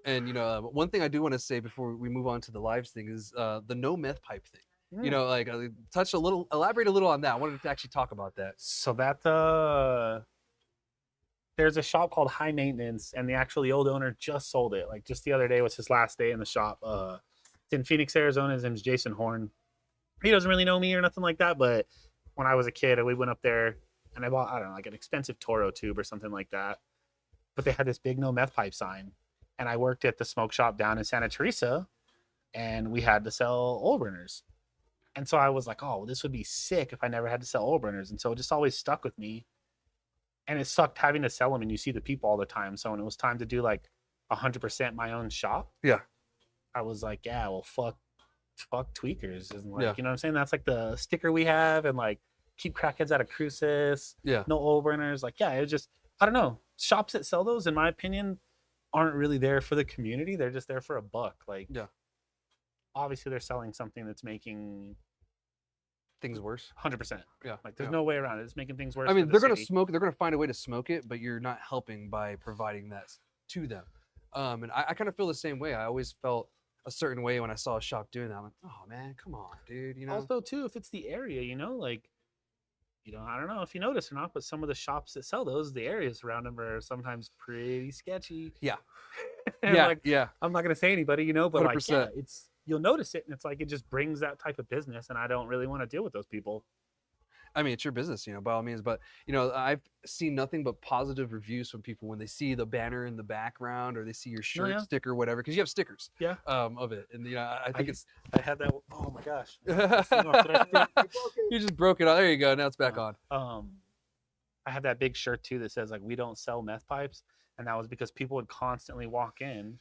[SPEAKER 1] And you know, one thing I do want to say before we move on to the lives thing is the no meth pipe thing. You know, like elaborate a little on that. I wanted to actually talk about that.
[SPEAKER 2] So that there's a shop called High Maintenance, and the old owner just sold it. Like just the other day was his last day in the shop. It's in Phoenix, Arizona. His name's Jason Horn. He doesn't really know me or nothing like that, but when I was a kid, we went up there and I bought, I don't know, like an expensive Toro tube or something like that. But they had this big no meth pipe sign, and I worked at the smoke shop down in Santa Teresa, and we had to sell oil burners. And so I was like, oh, well, this would be sick if I never had to sell oil burners. And so it just always stuck with me. And it sucked having to sell them, and you see the people all the time. So when it was time to do like 100% my own shop,
[SPEAKER 1] Yeah.
[SPEAKER 2] I was like, yeah, well, fuck tweakers. And like,
[SPEAKER 1] Yeah.
[SPEAKER 2] you know what I'm saying? That's like the sticker we have, and like keep crackheads out of Cruces.
[SPEAKER 1] Yeah.
[SPEAKER 2] No oil burners. Like, yeah, it was just, I don't know. Shops that sell those, in my opinion, aren't really there for the community. They're just there for a buck. Like,
[SPEAKER 1] Yeah.
[SPEAKER 2] obviously they're selling something that's making
[SPEAKER 1] Things worse.
[SPEAKER 2] 100%.
[SPEAKER 1] Yeah.
[SPEAKER 2] Like, there's
[SPEAKER 1] yeah.
[SPEAKER 2] no way around it. It's making things worse.
[SPEAKER 1] I mean,
[SPEAKER 2] for the
[SPEAKER 1] they're gonna
[SPEAKER 2] city.
[SPEAKER 1] smoke. They're gonna find a way to smoke it, but you're not helping by providing that to them. And I kind of feel the same way. I always felt a certain way when I saw a shop doing that. I'm like, oh man, come on, dude. You know.
[SPEAKER 2] Also, too, if it's the area, like, I don't know if you notice or not, but some of the shops that sell those, the areas around them are sometimes pretty sketchy.
[SPEAKER 1] Yeah.
[SPEAKER 2] And
[SPEAKER 1] Yeah.
[SPEAKER 2] like,
[SPEAKER 1] yeah.
[SPEAKER 2] I'm not gonna say anybody, but like, yeah,
[SPEAKER 1] 100%.
[SPEAKER 2] you'll notice it, and it's like it just brings that type of business, and I don't really want to deal with those people.
[SPEAKER 1] I mean, it's your business, by all means. But I've seen nothing but positive reviews from people when they see the banner in the background or they see your shirt,
[SPEAKER 2] yeah.
[SPEAKER 1] sticker, whatever, because you have stickers.
[SPEAKER 2] Yeah.
[SPEAKER 1] Of it, and I think it's.
[SPEAKER 2] I had that. Oh my gosh.
[SPEAKER 1] You just broke it out. There you go. Now it's back on.
[SPEAKER 2] I had that big shirt too that says like, we don't sell meth pipes, and that was because people would constantly walk in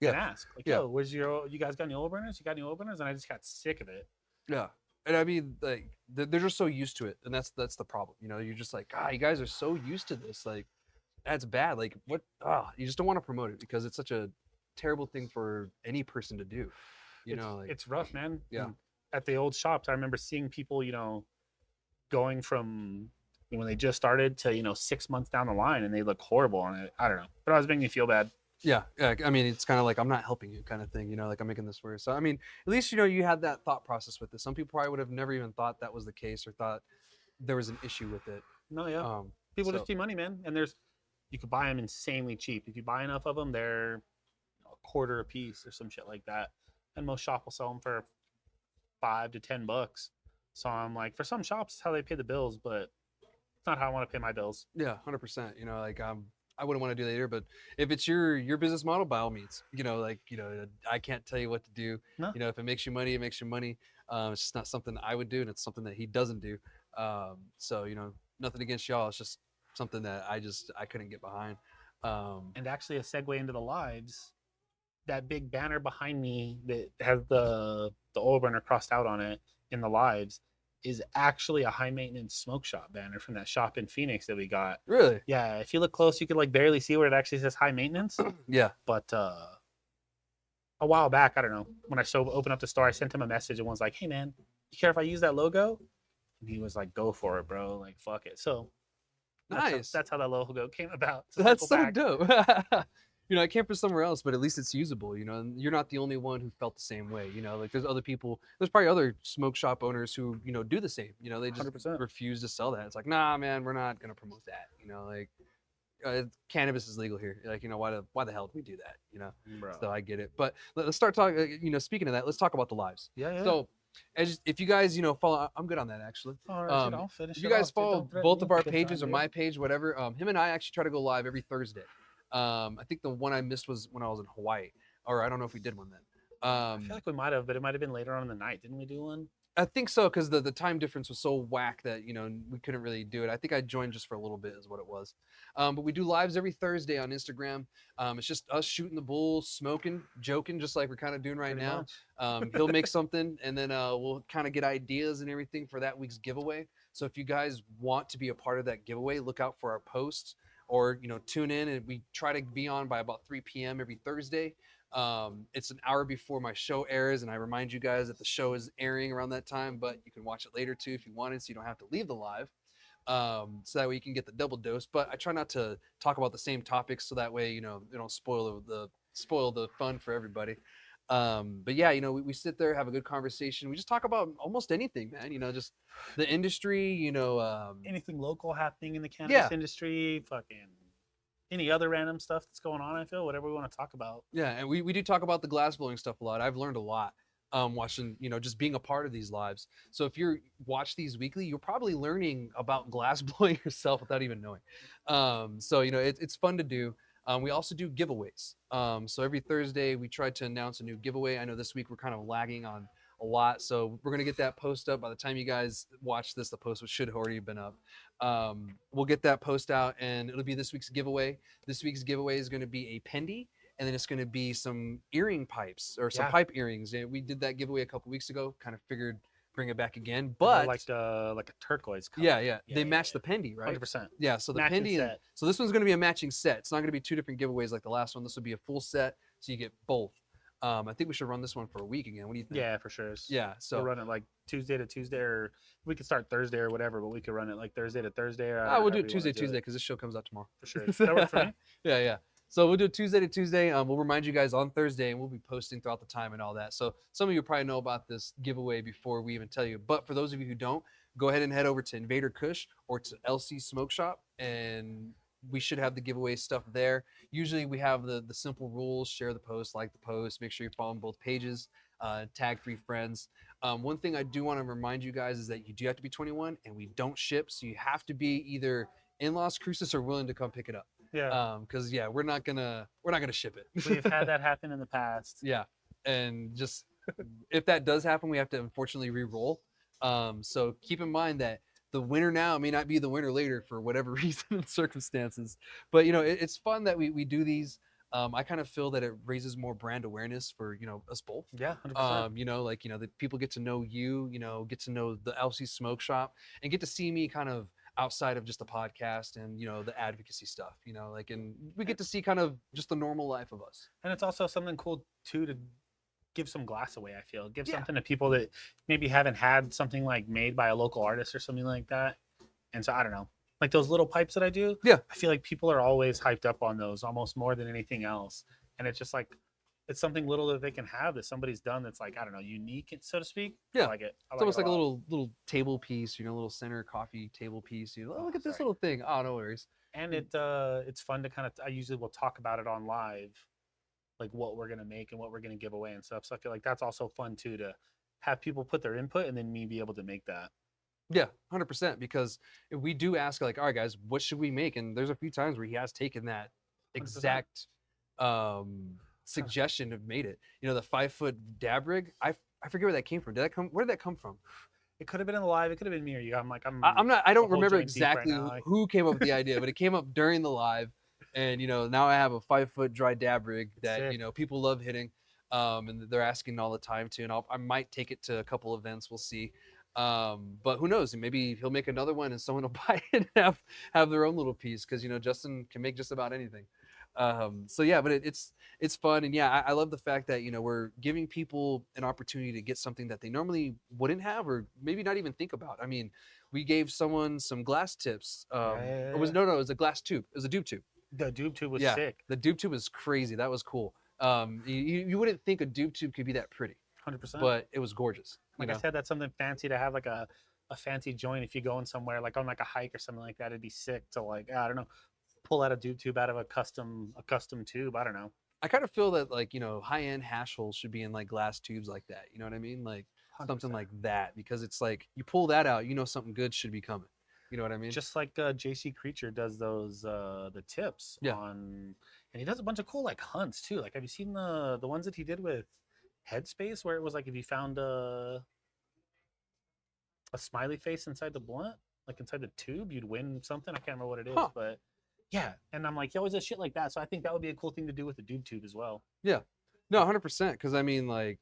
[SPEAKER 2] and ask like, yo, where's you guys got any oil burners? You got any oil burners? And I just got sick of it.
[SPEAKER 1] Yeah. And I mean, like, they're just so used to it, and that's the problem. You're just like, you guys are so used to this. Like, that's bad. Like, what? You just don't want to promote it because it's such a terrible thing for any person to do.
[SPEAKER 2] It's rough, man.
[SPEAKER 1] Yeah.
[SPEAKER 2] And at the old shops, I remember seeing people, going from when they just started to 6 months down the line, and they look horrible on it. I don't know, but I was making me feel bad.
[SPEAKER 1] Yeah. I mean, it's kind of like I'm not helping you, kind of thing. Like I'm making this worse. So I mean, at least you had that thought process with this. Some people probably would have never even thought that was the case or thought there was an issue with it.
[SPEAKER 2] No, yeah. People just see money, man, and you could buy them insanely cheap. If you buy enough of them, they're a quarter a piece or some shit like that, and most shops will sell them for $5 to $10. So I'm like, for some shops, it's how they pay the bills, but it's not how I want to pay my bills.
[SPEAKER 1] Yeah, 100%. Like I wouldn't want to do that either, but if it's your business model, by all means, I can't tell you what to do.
[SPEAKER 2] No.
[SPEAKER 1] If it makes you money, it makes you money. It's just not something I would do, and it's something that he doesn't do. So nothing against y'all. It's just something that I couldn't get behind.
[SPEAKER 2] And actually, a segue into the lives, that big banner behind me that has the oil burner crossed out on it in the lives is actually a High Maintenance Smoke Shop banner from that shop in Phoenix that we got.
[SPEAKER 1] Really?
[SPEAKER 2] Yeah. If you look close, you could like barely see where it actually says High Maintenance.
[SPEAKER 1] Yeah.
[SPEAKER 2] But a while back, I don't know, when I opened up the store, I sent him a message and was like, hey man, you care if I use that logo? And he was like, go for it, bro. Like, fuck it. So
[SPEAKER 1] nice.
[SPEAKER 2] That's how that logo came about.
[SPEAKER 1] That's so dope. I came from somewhere else, but at least it's usable, and you're not the only one who felt the same way, like there's other people, there's probably other smoke shop owners who, do the same, they just
[SPEAKER 2] 100%.
[SPEAKER 1] refuse to sell that. It's like, nah, man, we're not going to promote that. Cannabis is legal here. Like, why the hell do we do that?
[SPEAKER 2] Bro.
[SPEAKER 1] So I get it. But let's start talking, speaking of that, let's talk about the lives.
[SPEAKER 2] Yeah.
[SPEAKER 1] So if you guys, follow, I'm good on that actually.
[SPEAKER 2] All right, I'll finish.
[SPEAKER 1] If you guys follow both of our pages or my page, whatever, him and I actually try to go live every Thursday. I think the one I missed was when I was in Hawaii, or I don't know if we did one then.
[SPEAKER 2] I feel like we might have, but it might have been later on in the night. Didn't we do one?
[SPEAKER 1] I think so, because the time difference was so whack that we couldn't really do it. I think I joined just for a little bit, is what it was. But we do lives every Thursday on Instagram. It's just us shooting the bull, smoking, joking, just like we're kind of doing right
[SPEAKER 2] Pretty
[SPEAKER 1] now.
[SPEAKER 2] much.
[SPEAKER 1] He'll make something, and then we'll kind of get ideas and everything for that week's giveaway. So if you guys want to be a part of that giveaway, look out for our posts, or tune in, and we try to be on by about 3 p.m. every Thursday. It's an hour before my show airs, and I remind you guys that the show is airing around that time, but you can watch it later too if you wanted, so you don't have to leave the live. So that way you can get the double dose. But I try not to talk about the same topics, so that way you don't spoil the fun for everybody. But yeah, we sit there, have a good conversation. We just talk about almost anything, man. Just the industry.
[SPEAKER 2] Anything local happening in the
[SPEAKER 1] Yeah,
[SPEAKER 2] cannabis industry, fucking any other random stuff that's going on, I feel, whatever we want to talk about.
[SPEAKER 1] yeah, and we do talk about the glass blowing stuff a lot. I've learned a lot watching, just being a part of these lives. So if you watch these weekly, you're probably learning about glass blowing yourself without even knowing. So it's fun to do. We also do giveaways. So every Thursday we try to announce a new giveaway. I know this week we're kind of lagging on a lot, so we're gonna get that post up by the time you guys watch this. The post should have already been up. We'll get that post out, and it'll be this week's giveaway. This week's giveaway is going to be a pendy, and then it's going to be some earring pipes or some
[SPEAKER 2] Yeah.
[SPEAKER 1] pipe earrings. We did that giveaway a couple weeks ago. Kind of figured bring it back again,
[SPEAKER 2] They're
[SPEAKER 1] but
[SPEAKER 2] like a turquoise color.
[SPEAKER 1] yeah, they match the pendy, right?
[SPEAKER 2] 100%.
[SPEAKER 1] Yeah, so the
[SPEAKER 2] Matching
[SPEAKER 1] pendy,
[SPEAKER 2] set.
[SPEAKER 1] so this one's going to be a matching set. It's not going to be two different giveaways like the last one. This will be a full set, so you get both. I think we should run this one for a week again. What do you think?
[SPEAKER 2] Yeah, for sure.
[SPEAKER 1] Yeah. So
[SPEAKER 2] we'll run it like Tuesday to Tuesday, or we could start Thursday or whatever, but we could run it like Thursday to Thursday. Or
[SPEAKER 1] we'll do
[SPEAKER 2] however
[SPEAKER 1] it
[SPEAKER 2] you wanna
[SPEAKER 1] Tuesday because this show comes out tomorrow.
[SPEAKER 2] For sure. That works for me.
[SPEAKER 1] Yeah. So we'll do it Tuesday to Tuesday. We'll remind you guys on Thursday, and we'll be posting throughout the time and all that. So some of you probably know about this giveaway before we even tell you. But for those of you who don't, go ahead and head over to Invader Kush or to LC Smoke Shop, and we should have the giveaway stuff there. Usually we have the simple rules: share the post, like the post, make sure you follow both pages, tag 3 friends. One thing I do want to remind you guys is that you do have to be 21, and we don't ship, so you have to be either in Las Cruces or willing to come pick it up.
[SPEAKER 2] Yeah.
[SPEAKER 1] Because we're not gonna ship it.
[SPEAKER 2] We've had that happen in the past.
[SPEAKER 1] Yeah, and just if that does happen, we have to unfortunately re-roll. So keep in mind that the winner now may not be the winner later for whatever reason and circumstances. But it's fun that we do these. I kind of feel that it raises more brand awareness for us both.
[SPEAKER 2] Yeah, 100%.
[SPEAKER 1] That people get to know you, get to know the LC Smoke Shop, and get to see me kind of outside of just the podcast and the advocacy stuff. And we get to see kind of just the normal life of us.
[SPEAKER 2] And it's also something cool too to give some glass away. I feel give
[SPEAKER 1] Yeah.
[SPEAKER 2] something to people that maybe haven't had something like made by a local artist or something like that. And so I don't know, like those little pipes that I do.
[SPEAKER 1] Yeah.
[SPEAKER 2] I feel like people are always hyped up on those almost more than anything else. And it's just like it's something little that they can have that somebody's done that's like, I don't know, unique, so to speak.
[SPEAKER 1] Yeah.
[SPEAKER 2] I like it.
[SPEAKER 1] It's almost like a little table piece, little center coffee table piece. Look at this little thing. Oh, no worries.
[SPEAKER 2] And it's fun to kind of, I usually will talk about it on live, like what we're gonna make and what we're gonna give away and stuff. So I feel like that's also fun too, to have people put their input and then me be able to make that.
[SPEAKER 1] Yeah, 100%. Because if we do ask, like, all right, guys, what should we make? And there's a few times where he has taken that
[SPEAKER 2] 100%.
[SPEAKER 1] exact suggestion and made it. The 5-foot dab rig. I forget where that came from. Where did that come from?
[SPEAKER 2] It could have been in the live. It could have been me or you.
[SPEAKER 1] I don't
[SPEAKER 2] whole
[SPEAKER 1] remember
[SPEAKER 2] joint deep right
[SPEAKER 1] exactly
[SPEAKER 2] now.
[SPEAKER 1] who came up with the idea, but it came up during the live. And now I have a 5-foot dry dab rig that
[SPEAKER 2] Sick.
[SPEAKER 1] people love hitting, and they're asking all the time too. And I might take it to a couple events. We'll see. But who knows? Maybe he'll make another one, and someone will buy it and have their own little piece, because Justin can make just about anything. So yeah, but it's fun, and yeah, I love the fact that we're giving people an opportunity to get something that they normally wouldn't have, or maybe not even think about. I mean, we gave someone some glass tips. It was a glass tube. It was a doob tube.
[SPEAKER 2] The doob tube was
[SPEAKER 1] Yeah,
[SPEAKER 2] sick.
[SPEAKER 1] the doob tube was crazy. That was cool. You wouldn't think a doob tube could be that pretty,
[SPEAKER 2] 100%.
[SPEAKER 1] but it was gorgeous.
[SPEAKER 2] Like I said, that's something fancy to have, like a fancy joint if you're going somewhere, like on like a hike or something like that. It'd be sick to, like, I don't know, pull out a doob tube out of a custom tube. I don't know.
[SPEAKER 1] I kind of feel that, like, high-end hash holes should be in like glass tubes like that. You know what I mean? Like
[SPEAKER 2] 100%.
[SPEAKER 1] something like that, because it's like you pull that out, something good should be coming. You know what I mean?
[SPEAKER 2] Just like JC Creature does those the tips on, and he does a bunch of cool like hunts too. Like, have you seen the ones that he did with Headspace, where it was like if you found a smiley face inside the blunt, like inside the tube, you'd win something. I can't remember what it is,
[SPEAKER 1] Huh.
[SPEAKER 2] but yeah. And I'm like, he always does shit like that. So I think that would be a cool thing to do with the doob tube as well.
[SPEAKER 1] Yeah. No, 100%. Because I mean, like,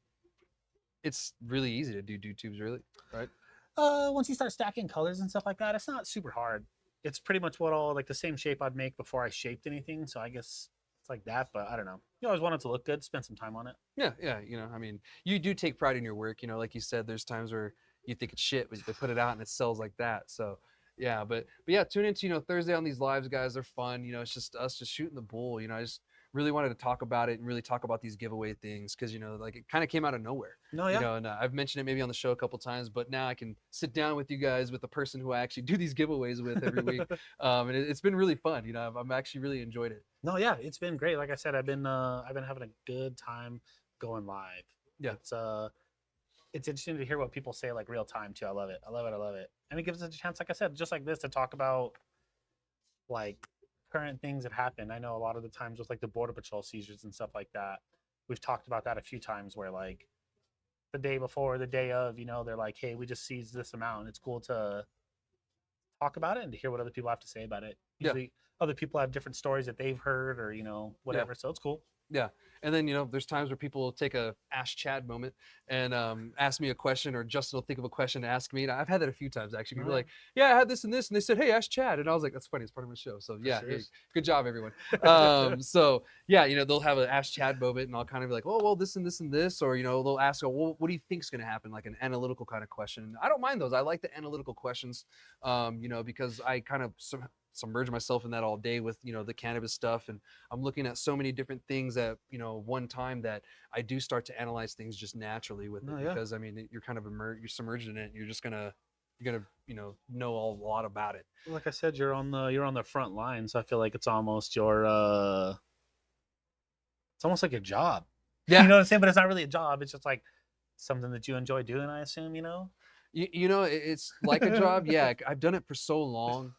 [SPEAKER 1] it's really easy to do tubes, really, right?
[SPEAKER 2] Once you start stacking colors and stuff like that, it's not super hard. It's pretty much what all like the same shape I'd make before I shaped anything. So I guess it's like that, but I don't know. You always want it to look good, spend some time on it.
[SPEAKER 1] Yeah, yeah. You know, I mean, you do take pride in your work. You know, like you said, there's times where you think it's shit, but they put it out and it sells like that. So, yeah, but yeah, tune into Thursday on these lives, guys. They're fun. You know, it's just us just shooting the bull. You know, I just really wanted to talk about it and really talk about these giveaway things because like it kind of came out of nowhere.
[SPEAKER 2] No, yeah.
[SPEAKER 1] And I've mentioned it maybe on the show a couple times, but now I can sit down with you guys with the person who I actually do these giveaways with every week, and it's been really fun. You know, I've actually really enjoyed it.
[SPEAKER 2] No, yeah, it's been great. Like I said, I've been having a good time going live.
[SPEAKER 1] Yeah.
[SPEAKER 2] It's interesting to hear what people say like real time too. I love it. I love it. I love it. And it gives us a chance, like I said, just like this, to talk about like current things that happen. I know a lot of the times with like the border patrol seizures and stuff like that, we've talked about that a few times where like the day before, the day of, they're like, hey, we just seized this amount. It's cool to talk about it and to hear what other people have to say about it. Usually other people have different stories that they've heard or, whatever.
[SPEAKER 1] Yeah.
[SPEAKER 2] So it's cool.
[SPEAKER 1] Yeah. And then, there's times where people will take a Ask Chad moment and ask me a question, or Justin will think of a question to ask me. And I've had that a few times, actually. People are like, yeah, I had this and this. And they said, hey, ask Chad. And I was like, that's funny. It's part of my show. So, yeah,
[SPEAKER 2] sure
[SPEAKER 1] hey,
[SPEAKER 2] is.
[SPEAKER 1] good job, everyone. So, yeah, they'll have an Ask Chad moment, and I'll kind of be like, oh, well, this and this and this. Or, they'll ask, well, what do you think is going to happen? Like an analytical kind of question. I don't mind those. I like the analytical questions, because I kind of submerge myself in that all day with the cannabis stuff, and I'm looking at so many different things at one time that I do start to analyze things just naturally with it. Because I mean, you're kind of you're submerged in it, and you're gonna know a lot about it.
[SPEAKER 2] Like I said, you're on the front line, so I feel like it's almost your it's almost like your job.
[SPEAKER 1] Yeah.
[SPEAKER 2] You know what I'm saying? But it's not really a job. It's just like something that you enjoy doing, I assume.
[SPEAKER 1] It's like a job. Yeah, I've done it for so long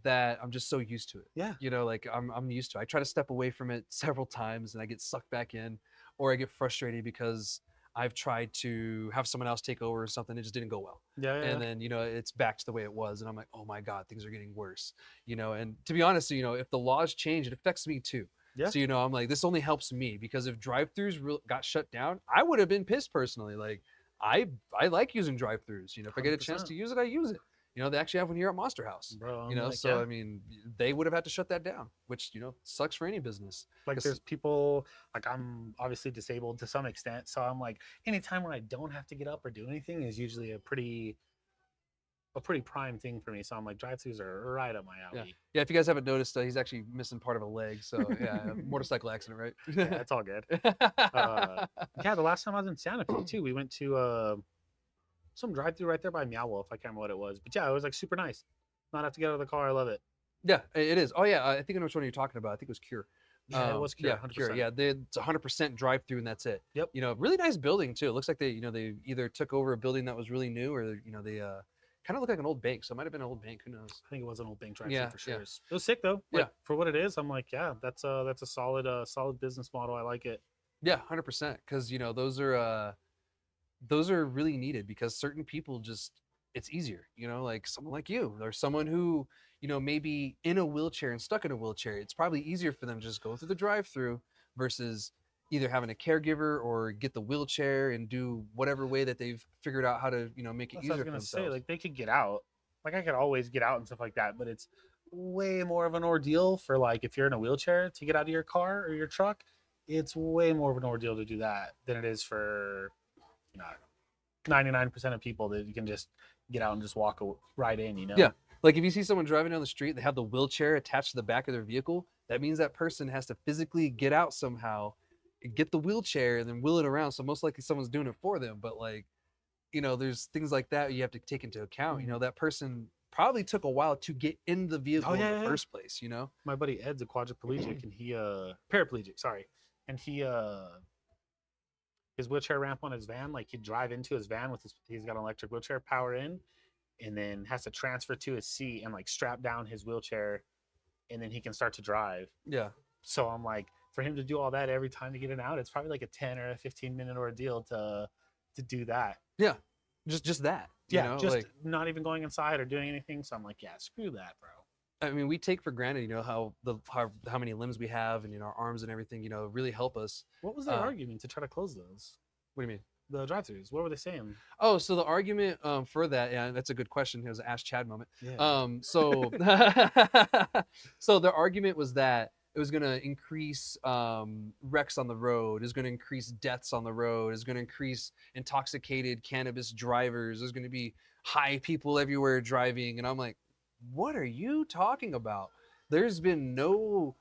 [SPEAKER 1] that I'm just so used to it.
[SPEAKER 2] Yeah.
[SPEAKER 1] Like I'm used to it. I try to step away from it several times and I get sucked back in, or I get frustrated because I've tried to have someone else take over or something. It just didn't go well.
[SPEAKER 2] Yeah.
[SPEAKER 1] And then, it's back to the way it was. And I'm like, oh my God, things are getting worse. And to be honest, if the laws change, it affects me too.
[SPEAKER 2] Yeah.
[SPEAKER 1] So, I'm like, this only helps me, because if drive-throughs got shut down, I would have been pissed personally. Like I like using drive-throughs. If I get a chance to use it, I use it. They actually have one here at Monster House.
[SPEAKER 2] Bro,
[SPEAKER 1] I mean, they would have had to shut that down, which sucks for any business.
[SPEAKER 2] Like there's people, like I'm obviously disabled to some extent, so I'm like, anytime when I don't have to get up or do anything is usually a pretty prime thing for me. So I'm like, drive-throughs are right up my alley.
[SPEAKER 1] Yeah. If you guys haven't noticed, he's actually missing part of a leg. So yeah, motorcycle accident, right?
[SPEAKER 2] Yeah, it's all good. Yeah, the last time I was in Santa Fe too, we went to some drive-through right there by Meow Wolf. I can't remember what it was, but yeah, it was like super nice. Not have to get out of the car. I love it.
[SPEAKER 1] Yeah, it is. Oh yeah, I think I know which one you're talking about. I think it was Cure.
[SPEAKER 2] Yeah, it was Cure.
[SPEAKER 1] Yeah,
[SPEAKER 2] 100%.
[SPEAKER 1] Cure. Yeah, it's 100% drive-through, and that's it.
[SPEAKER 2] Yep.
[SPEAKER 1] Really nice building too. It looks like they either took over a building that was really new, or they kind of look like an old bank. So it might have been an old bank. Who knows?
[SPEAKER 2] I think it was an old bank drive-through for sure.
[SPEAKER 1] Yeah.
[SPEAKER 2] It was sick though. Like,
[SPEAKER 1] yeah.
[SPEAKER 2] For what it is, I'm like, yeah, that's a solid business model. I like it.
[SPEAKER 1] Yeah, 100%. Because those are really needed, because certain people just, it's easier, like someone like you, or someone who, maybe in a wheelchair and stuck in a wheelchair. It's probably easier for them to just go through the drive-through versus either having a caregiver or get the wheelchair and do whatever way that they've figured out how to, make it
[SPEAKER 2] That's
[SPEAKER 1] easier
[SPEAKER 2] what I was
[SPEAKER 1] for
[SPEAKER 2] gonna
[SPEAKER 1] themselves.
[SPEAKER 2] say. Like they could get out. Like I could always get out and stuff like that, but it's way more of an ordeal for like if you're in a wheelchair to get out of your car or your truck. It's way more of an ordeal to do that than it is for 99% of people that you can just get out and just walk right in.
[SPEAKER 1] Yeah. Like if you see someone driving down the street, they have the wheelchair attached to the back of their vehicle. That means that person has to physically get out somehow, get the wheelchair, and then wheel it around. So most likely someone's doing it for them. But like, there's things like that you have to take into account. That person probably took a while to get in the vehicle in the first place.
[SPEAKER 2] My buddy Ed's a quadriplegic and he paraplegic, sorry, and he his wheelchair ramp on his van, like he'd drive into his van with he's got an electric wheelchair power in, and then has to transfer to his seat and like strap down his wheelchair, and then he can start to drive.
[SPEAKER 1] Yeah.
[SPEAKER 2] So I'm like, for him to do all that every time to get in and out, it's probably like a 10 or a 15-minute ordeal to do that.
[SPEAKER 1] Yeah. Just that.
[SPEAKER 2] Yeah, just
[SPEAKER 1] like
[SPEAKER 2] not even going inside or doing anything. So I'm like, yeah, screw that, bro.
[SPEAKER 1] I mean, we take for granted, how many limbs we have, and our arms and everything, really help us.
[SPEAKER 2] What was their
[SPEAKER 1] Uh,
[SPEAKER 2] argument to try to close those?
[SPEAKER 1] what do you mean?
[SPEAKER 2] The drive-throughs. What were they saying?
[SPEAKER 1] Oh, so the argument for that, yeah, that's a good question. It was an Ask Chad moment.
[SPEAKER 2] Yeah.
[SPEAKER 1] So so the argument was that it was going to increase wrecks on the road, is going to increase deaths on the road, is going to increase intoxicated cannabis drivers. There's going to be high people everywhere driving, and I'm like, what are you talking about? There's been no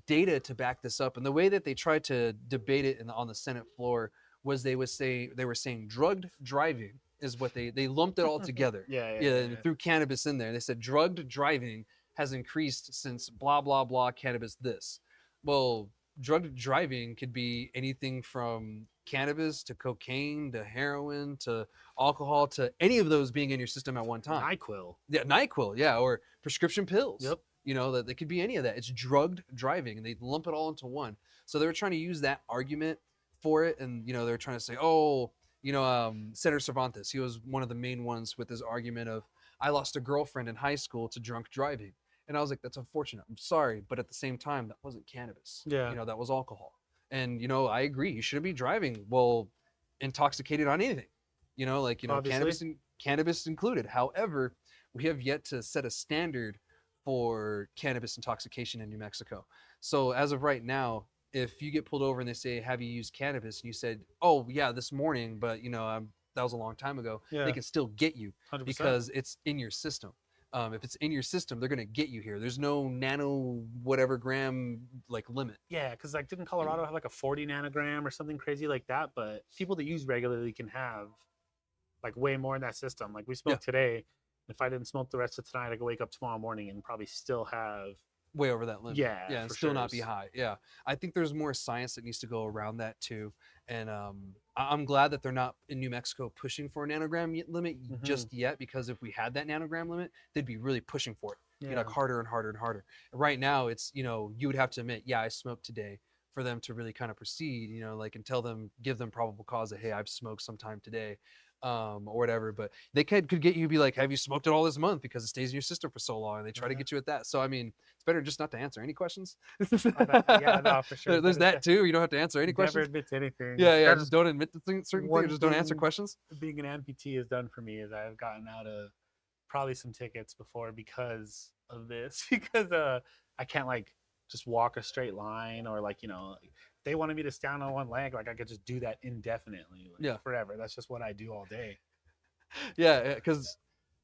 [SPEAKER 1] data to back this up, and the way that they tried to debate it on the Senate floor was they were saying drugged driving is what they lumped it all together. Yeah, and threw cannabis in there. They said drugged driving has increased since blah blah blah cannabis this. Well, drugged driving could be anything from cannabis to cocaine to heroin to alcohol to any of those being in your system at one time.
[SPEAKER 2] NyQuil.
[SPEAKER 1] Yeah, NyQuil, yeah, or prescription pills.
[SPEAKER 2] Yep.
[SPEAKER 1] That it could be any of that. It's drugged driving, and they lump it all into one. So they were trying to use that argument for it, and they were trying to say, oh, Senator Cervantes, he was one of the main ones with his argument of, I lost a girlfriend in high school to drunk driving, and I was like, that's unfortunate. I'm sorry, but at the same time, that wasn't cannabis.
[SPEAKER 2] Yeah.
[SPEAKER 1] That was alcohol, and I agree, you shouldn't be driving intoxicated on anything.
[SPEAKER 2] Obviously.
[SPEAKER 1] Cannabis included. However, we have yet to set a standard for cannabis intoxication in New Mexico. So as of right now, if you get pulled over and they say, have you used cannabis? And you said, oh yeah, this morning, but that was a long time ago.
[SPEAKER 2] Yeah.
[SPEAKER 1] They can still get you
[SPEAKER 2] 100%.
[SPEAKER 1] because it's in your system. If it's in your system, they're going to get you here. There's no nano whatever gram limit.
[SPEAKER 2] Yeah, because didn't Colorado have a 40 nanogram or something crazy like that? But people that use regularly can have way more in that system. Like we smoked today. If I didn't smoke the rest of tonight, I could wake up tomorrow morning and probably still have
[SPEAKER 1] way over that limit.
[SPEAKER 2] Yeah,
[SPEAKER 1] and still not be high. Yeah, I think there's more science that needs to go around that too. And I'm glad that they're not in New Mexico pushing for a nanogram limit just yet, because if we had that nanogram limit, they'd be really pushing for it.
[SPEAKER 2] Yeah.
[SPEAKER 1] Harder and harder and harder. Right now, it's you would have to admit, yeah, I smoked today, for them to really kind of proceed. And give them probable cause that, hey, I've smoked sometime today. Or whatever, but they could get you to be like, have you smoked it all this month, because it stays in your system for so long, and they try to get you at that. So I mean, it's better just not to answer any questions.
[SPEAKER 2] Yeah, no, for sure.
[SPEAKER 1] There's that too. You don't have to answer any questions.
[SPEAKER 2] Never admit to anything.
[SPEAKER 1] Yeah, just don't admit to certain things, just don't answer questions.
[SPEAKER 2] Being an amputee has done for me is I've gotten out of probably some tickets before because of this, because I can't just walk a straight line, or they wanted me to stand on one leg, I could just do that indefinitely, forever. That's just what I do all day.
[SPEAKER 1] Yeah, because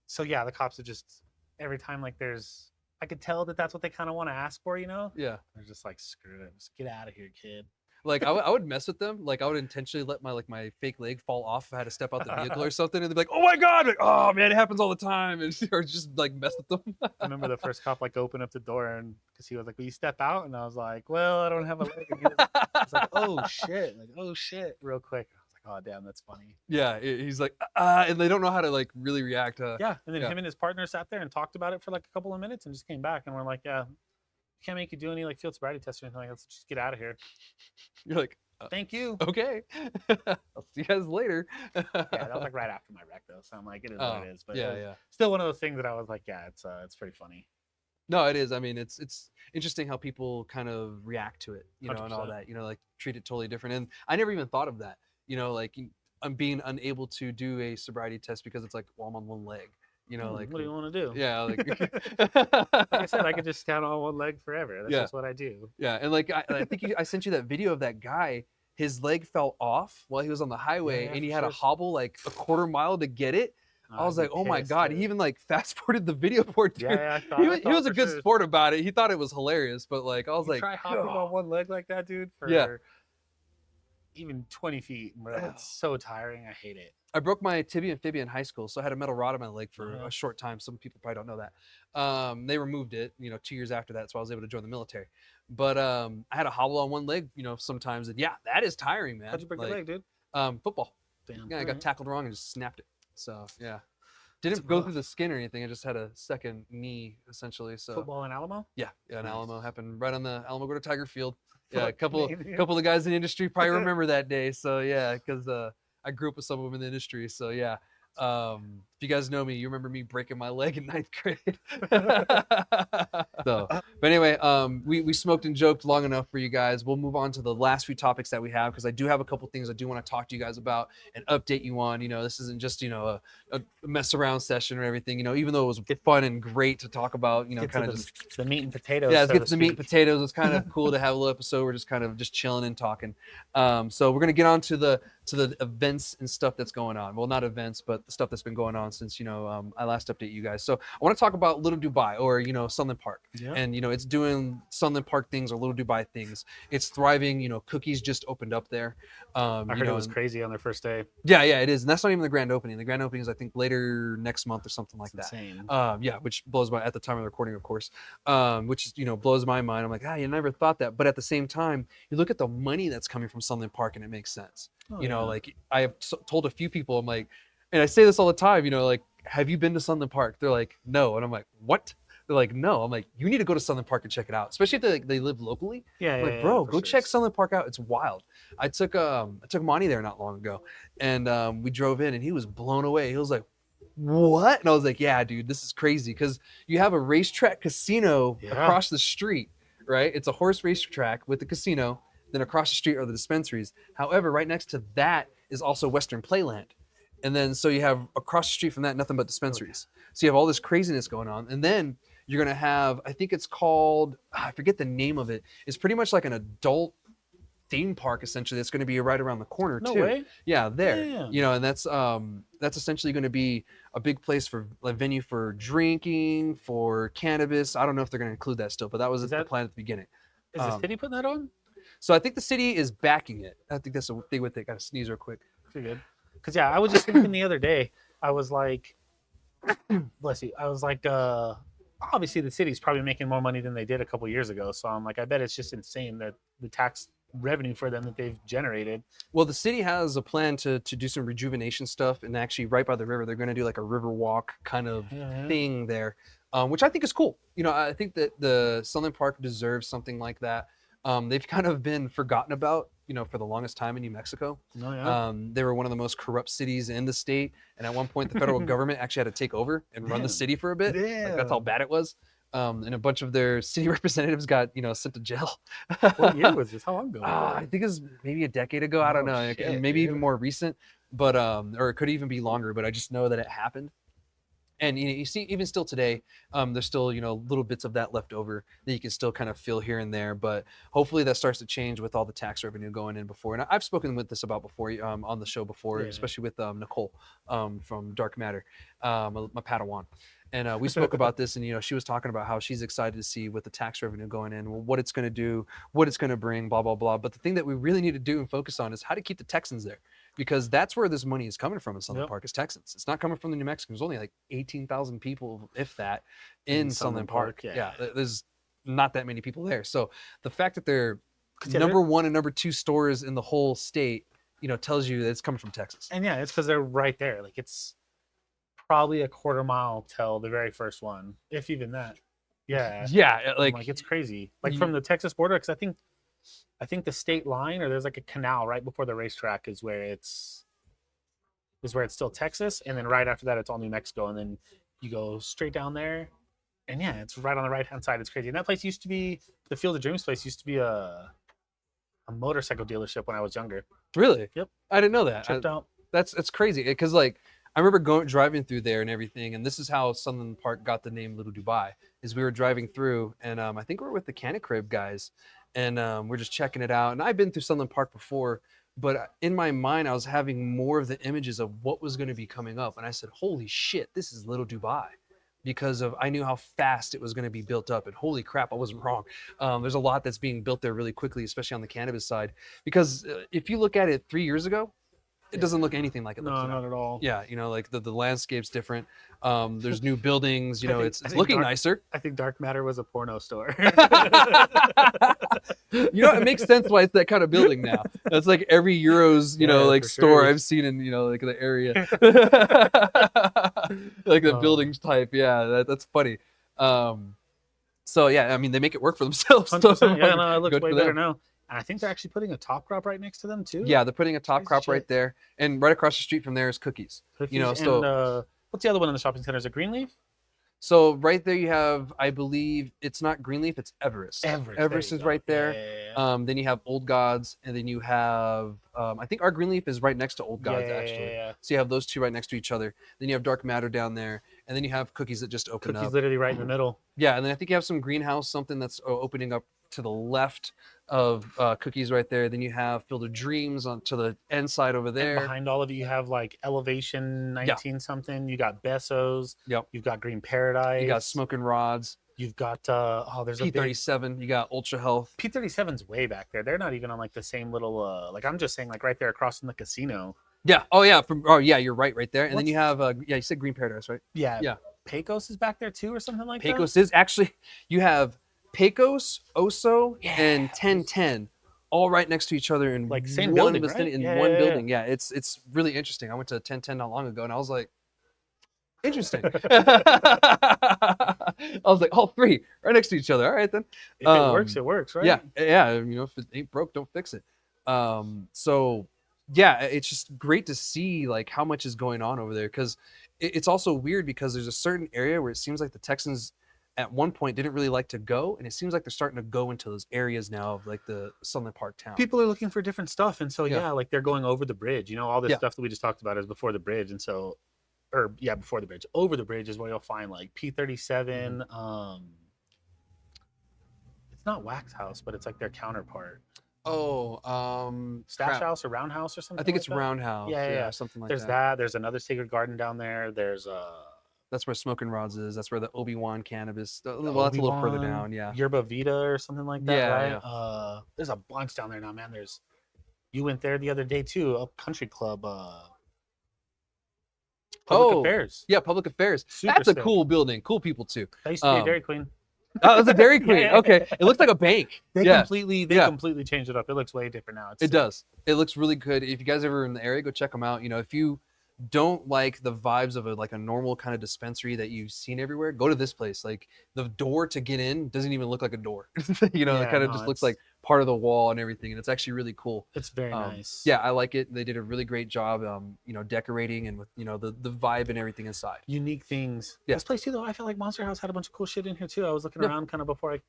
[SPEAKER 2] so yeah, the cops are just every time I could tell that that's what they kind of want to ask for,
[SPEAKER 1] Yeah,
[SPEAKER 2] they're just like, screw it, just get out of here, kid.
[SPEAKER 1] I would mess with them. I would intentionally let my fake leg fall off if I had to step out the vehicle or something, and they'd be like, "Oh my god!" Oh man, it happens all the time, and or just mess with them.
[SPEAKER 2] I remember the first cop opened up the door, and because he was like, "Will you step out?" And I was like, "Well, I don't have a leg." And he was like, "Oh shit!" Real quick. I was like, "Oh damn, that's funny."
[SPEAKER 1] Yeah, he's like, and they don't know how to really react.
[SPEAKER 2] Yeah, and then him and his partner sat there and talked about it for a couple of minutes, and just came back, and we're like, "Yeah, can't make you do any field sobriety tests or anything like that. Let's just get out of here."
[SPEAKER 1] You're like,
[SPEAKER 2] thank you.
[SPEAKER 1] Okay. I'll see you guys later.
[SPEAKER 2] Yeah, that was right after my wreck though, so I'm like, it is what it is. But
[SPEAKER 1] yeah,
[SPEAKER 2] still one of those things that I was like, yeah, it's pretty funny.
[SPEAKER 1] No, it is. I mean, it's interesting how people kind of react to it,
[SPEAKER 2] 100%.
[SPEAKER 1] and all that, treat it totally different. And I never even thought of that, I'm being unable to do a sobriety test because it's well, I'm on one leg.
[SPEAKER 2] What do you want to do?
[SPEAKER 1] Yeah,
[SPEAKER 2] like I said, I could just stand on one leg forever. That's just what I do.
[SPEAKER 1] Yeah, and I think I sent you that video of that guy. His leg fell off while he was on the highway, and he had to hobble a quarter mile to get it. I was like, oh my god! He even fast forwarded the video for it.
[SPEAKER 2] Yeah,
[SPEAKER 1] he was a good sport about it. He thought it was hilarious, but I was like,
[SPEAKER 2] try hopping on one leg like that, dude, for even 20 feet, bro. It's so tiring. I hate it.
[SPEAKER 1] I broke my tibia and fibia in high school, so I had a metal rod in my leg for a short time. Some people probably don't know that. They removed it, 2 years after that, so I was able to join the military. But I had to hobble on one leg, sometimes. And yeah, that is tiring, man.
[SPEAKER 2] How'd you break your leg, dude?
[SPEAKER 1] Football.
[SPEAKER 2] Damn.
[SPEAKER 1] Yeah, I got tackled wrong and just snapped it. So yeah, didn't go through the skin or anything. I just had a second knee essentially. So
[SPEAKER 2] football in Alamo.
[SPEAKER 1] Yeah, in Alamo, happened right on the Alamogordo Tiger Field. Yeah, a couple of guys in the industry probably remember that day. So yeah, because I grew up with some of them in the industry. So yeah, If you guys know me, you remember me breaking my leg in 9th grade. So, but anyway, we smoked and joked long enough for you guys. We'll move on to the last few topics that we have, because I do have a couple things I do want to talk to you guys about and update you on. This isn't just a mess around session or everything. Even though it was fun and great to talk about, kind of just
[SPEAKER 2] the meat and potatoes.
[SPEAKER 1] yeah, let's
[SPEAKER 2] so
[SPEAKER 1] get
[SPEAKER 2] to
[SPEAKER 1] to the meat and
[SPEAKER 2] speak.
[SPEAKER 1] potatoes. It's kind of cool to have a little episode. We're just kind of just chilling and talking. So we're gonna get on to the events and stuff that's going on. Well, not events, but the stuff that's been going on since I last update you guys. So I want to talk about Little Dubai, or Sunland Park.
[SPEAKER 2] Yeah.
[SPEAKER 1] And it's doing Sunland Park things or Little Dubai things. It's thriving. Cookies just opened up there.
[SPEAKER 2] I heard it was crazy on their first day.
[SPEAKER 1] Yeah, it is, and that's not even the grand opening. The grand opening is, I think, later next month or something like
[SPEAKER 2] It's
[SPEAKER 1] that.
[SPEAKER 2] insane.
[SPEAKER 1] Yeah, which blows my, at the time of the recording, of course, which blows my mind. I'm like, you never thought that, but at the same time, you look at the money that's coming from Sunland Park, and it makes sense. Like I have told a few people, I'm like, and I say this all the time, like, have you been to Sunland Park? They're like, no, and I'm like, what? They're like, no. I'm like, you need to go to Sunland Park and check it out, especially if they live locally.
[SPEAKER 2] Yeah,
[SPEAKER 1] I'm like, bro, go check Sunland Park out. It's wild. I took Monty there not long ago, and we drove in, and he was blown away. He was like, what? And I was like, yeah, dude, this is crazy, because you have a racetrack casino across the street, right? It's a horse racetrack with the casino. Then across the street are the dispensaries. However, right next to that is also Western Playland. And then so you have across the street from that nothing but dispensaries. So you have all this craziness going on. And then you're going to have, I think it's called, I forget the name of it. It's pretty much like an adult theme park, essentially, that's going to be right around the corner too.
[SPEAKER 2] No way.
[SPEAKER 1] Yeah, there.
[SPEAKER 2] Yeah.
[SPEAKER 1] And that's essentially going to be a big place for a venue for drinking, for cannabis. I don't know if they're going to include that still, but that was the plan at the beginning.
[SPEAKER 2] Is the city putting that on?
[SPEAKER 1] So I think the city is backing it. I think that's a thing with it. Got to sneeze real quick.
[SPEAKER 2] Too good. Because I was just thinking the other day. I was like, bless you. I was like, obviously the city's probably making more money than they did a couple years ago. So I'm like, I bet it's just insane that the tax revenue for them that they've generated.
[SPEAKER 1] Well, the city has a plan to do some rejuvenation stuff, and actually right by the river, they're going to do like a river walk kind of thing there, which I think is cool. I think that the Sunland Park deserves something like that. They've kind of been forgotten about, for the longest time in New Mexico.
[SPEAKER 2] Oh, yeah.
[SPEAKER 1] They were one of the most corrupt cities in the state, and at one point the federal government actually had to take over and run the city for a bit. Like, that's how bad it was. And a bunch of their city representatives got, sent to jail.
[SPEAKER 2] What year was this? How long ago?
[SPEAKER 1] I think it was maybe a decade ago. I don't know,
[SPEAKER 2] shit,
[SPEAKER 1] maybe even more recent, but or it could even be longer. But I just know that it happened. And you see, even still today, there's still little bits of that left over that you can still kind of feel here and there. But hopefully that starts to change with all the tax revenue going in before. And I've spoken with this about before on the show before, especially with Nicole from Dark Matter, my Padawan. And we spoke about this, and she was talking about how she's excited to see with the tax revenue going in, what it's going to do, what it's going to bring, blah blah blah. But the thing that we really need to do and focus on is how to keep the Texans there, because that's where this money is coming from in Sunland Park, is Texans. It's not coming from the New Mexicans. There's only like 18,000 people, if that, in Sunland Park. Yeah, there's not that many people there. So the fact that they're number one and number two stores in the whole state, tells you that it's coming from Texas.
[SPEAKER 2] And it's because they're right there. Like, it's probably a quarter mile till the very first one, if even that.
[SPEAKER 1] Yeah, like
[SPEAKER 2] it's crazy. Like from the Texas border, because I think the state line, or there's like a canal right before the racetrack is where it's still Texas, and then right after that it's all New Mexico, and then you go straight down there, and it's right on the right hand side. It's crazy. And that place used to be, the Field of Dreams place used to be a motorcycle dealership when I was younger.
[SPEAKER 1] Really?
[SPEAKER 2] Yep.
[SPEAKER 1] I didn't know that.
[SPEAKER 2] Tripped out.
[SPEAKER 1] That's crazy, because like I remember driving through there and everything, and this is how Sunland Park got the name Little Dubai. Is we were driving through, and I think we were with the Canna Crib guys, and we're just checking it out. And I've been through Sunland Park before, but in my mind I was having more of the images of what was going to be coming up, and I said, holy shit, this is Little Dubai, because I knew how fast it was going to be built up. And holy crap, I wasn't wrong. There's a lot that's being built there really quickly, especially on the cannabis side, because if you look at it 3 years ago, it doesn't look anything like it looks now.
[SPEAKER 2] Not at all.
[SPEAKER 1] Yeah, like the landscape's different. There's new buildings, it's looking
[SPEAKER 2] Dark,
[SPEAKER 1] nicer.
[SPEAKER 2] I think Dark Matter was a porno store.
[SPEAKER 1] It makes sense why it's that kind of building now. That's like every Euros, store I've seen in, like the area. Like the buildings type. Yeah, that's funny. So yeah, I mean, they make it work for themselves. So
[SPEAKER 2] it looks way better now. And I think they're actually putting a top crop right next to them too.
[SPEAKER 1] Yeah, they're putting a top
[SPEAKER 2] Crazy
[SPEAKER 1] crop
[SPEAKER 2] shit.
[SPEAKER 1] right there, and right across the street from there is Cookies.
[SPEAKER 2] Cookies
[SPEAKER 1] You know,
[SPEAKER 2] and what's the other one in the shopping center? Is it Greenleaf?
[SPEAKER 1] so right there you have, I believe it's not Greenleaf, it's Everest.
[SPEAKER 2] Everest.
[SPEAKER 1] Everest is right there. Then you have Old Gods, and then you have I think our Greenleaf is right next to Old Gods actually.
[SPEAKER 2] Yeah.
[SPEAKER 1] So you have those two right next to each other. Then you have Dark Matter down there, and then you have Cookies that just opened
[SPEAKER 2] Cookies
[SPEAKER 1] up.
[SPEAKER 2] literally right in the middle.
[SPEAKER 1] Yeah, and then I think you have some greenhouse, something that's opening up to the left of Cookies right there. Then you have Field of Dreams on to the end side over there.
[SPEAKER 2] And behind all of you have like Elevation 19 something. You got Bessos.
[SPEAKER 1] Yep.
[SPEAKER 2] You've got Green Paradise.
[SPEAKER 1] You got Smokin' Rods.
[SPEAKER 2] You've got there's a
[SPEAKER 1] P37. You got Ultra Health.
[SPEAKER 2] P37's way back there. They're not even on like the same little like I'm just saying like right there across from the casino.
[SPEAKER 1] Yeah. Oh yeah. You're right there. And then you have you said Green Paradise, right?
[SPEAKER 2] Yeah.
[SPEAKER 1] Yeah.
[SPEAKER 2] Pecos is back there too, or something like that.
[SPEAKER 1] Pecos is actually, you have Pecos, Oso, and 1010 all right next to each other in
[SPEAKER 2] like same
[SPEAKER 1] one
[SPEAKER 2] building,
[SPEAKER 1] vicinity,
[SPEAKER 2] right?
[SPEAKER 1] in one building. Yeah, it's really interesting. I went to 1010 not long ago, and I was like, interesting. I was like, all three right next to each other. All right then.
[SPEAKER 2] If it works, it works, right?
[SPEAKER 1] Yeah, yeah. You know, if it ain't broke, don't fix it. So yeah, it's just great to see like how much is going on over there, because it's also weird because there's a certain area where it seems like the Texans at one point didn't really like to go, and it seems like they're starting to go into those areas now of like the Sunland Park town.
[SPEAKER 2] People are looking for different stuff, and so
[SPEAKER 1] Yeah.
[SPEAKER 2] like they're going over the bridge. You know, all this
[SPEAKER 1] Yeah.
[SPEAKER 2] stuff that we just talked about is before the bridge, and so, or yeah, before the bridge. Over the bridge is where you'll find like P37. It's not Wax House, but it's like their counterpart. Stash
[SPEAKER 1] crap.
[SPEAKER 2] House or Roundhouse or something.
[SPEAKER 1] I think
[SPEAKER 2] like
[SPEAKER 1] it's
[SPEAKER 2] that?
[SPEAKER 1] Roundhouse.
[SPEAKER 2] Yeah.
[SPEAKER 1] Something like
[SPEAKER 2] There's that. There's another Sacred Garden down there. There's
[SPEAKER 1] That's where Smokin' Rods is. That's where the Obi-Wan cannabis. Well, that's a little further down. Yeah.
[SPEAKER 2] Yerba Vita or something like that.
[SPEAKER 1] Yeah,
[SPEAKER 2] right?
[SPEAKER 1] yeah.
[SPEAKER 2] There's a bunch down there now, man. You went there the other day too, up Country Club. Public Affairs.
[SPEAKER 1] Yeah, Public Affairs.
[SPEAKER 2] Super
[SPEAKER 1] That's a
[SPEAKER 2] sick.
[SPEAKER 1] cool building. Cool people too.
[SPEAKER 2] That used to be a Dairy Queen.
[SPEAKER 1] Oh, it's a Dairy Queen.
[SPEAKER 2] Yeah.
[SPEAKER 1] Okay, it looks like a bank.
[SPEAKER 2] They
[SPEAKER 1] Yeah.
[SPEAKER 2] completely changed it up. It looks way different now.
[SPEAKER 1] It does. It looks really good. If you guys ever in the area, go check them out. You know, if you don't like the vibes of a normal kind of dispensary that you've seen everywhere, go to this place. Like the door to get in doesn't even look like a door. You know, it kind of just looks like part of the wall and everything, and it's actually really cool.
[SPEAKER 2] It's very nice.
[SPEAKER 1] Yeah, I like it. They did a really great job, you know, decorating and with, you know, the vibe and everything inside.
[SPEAKER 2] Unique things.
[SPEAKER 1] Yeah.
[SPEAKER 2] This place too, though, I feel like Monster House had a bunch of cool shit in here too. I was looking around kind of before I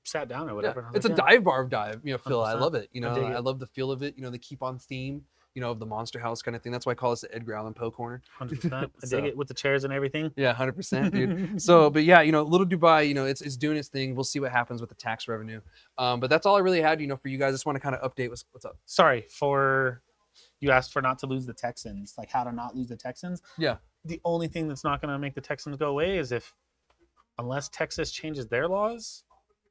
[SPEAKER 2] sat down or whatever.
[SPEAKER 1] Yeah. It's a dive bar dive, you know, feel. I
[SPEAKER 2] 100%.
[SPEAKER 1] love it. You know,
[SPEAKER 2] I dig it.
[SPEAKER 1] I love the feel of it. You know, they keep on theme, you know, of the Monster House kind of thing. That's why I call this the Edgar Allan Poe corner.
[SPEAKER 2] 100%. I
[SPEAKER 1] So-
[SPEAKER 2] dig it with the chairs and everything.
[SPEAKER 1] Yeah, 100%, dude. So, but yeah, you know, Little Dubai, you know, it's doing its thing. We'll see what happens with the tax revenue. But that's all I really had, you know, for you guys. I just want to kind of update what's up.
[SPEAKER 2] Sorry for you asked for not to lose the Texans, like how to not lose the Texans.
[SPEAKER 1] Yeah.
[SPEAKER 2] The only thing that's not going to make the Texans go away is unless Texas changes their laws,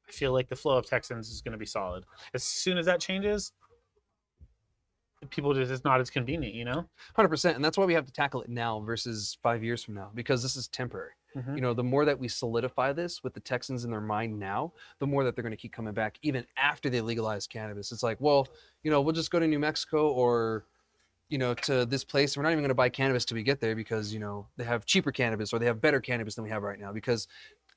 [SPEAKER 2] I feel like the flow of Texans is going to be solid. As soon as that changes, people just, it's not as convenient, you know?
[SPEAKER 1] 100%. And that's why we have to tackle it now versus 5 years from now, because this is temporary.
[SPEAKER 2] Mhm.
[SPEAKER 1] You know, the more that we solidify this with the Texans in their mind now, the more that they're going to keep coming back, even after they legalize cannabis. It's like, well, you know, we'll just go to New Mexico or, you know, to this place. We're not even going to buy cannabis till we get there because, you know, they have cheaper cannabis or they have better cannabis than we have right now. Because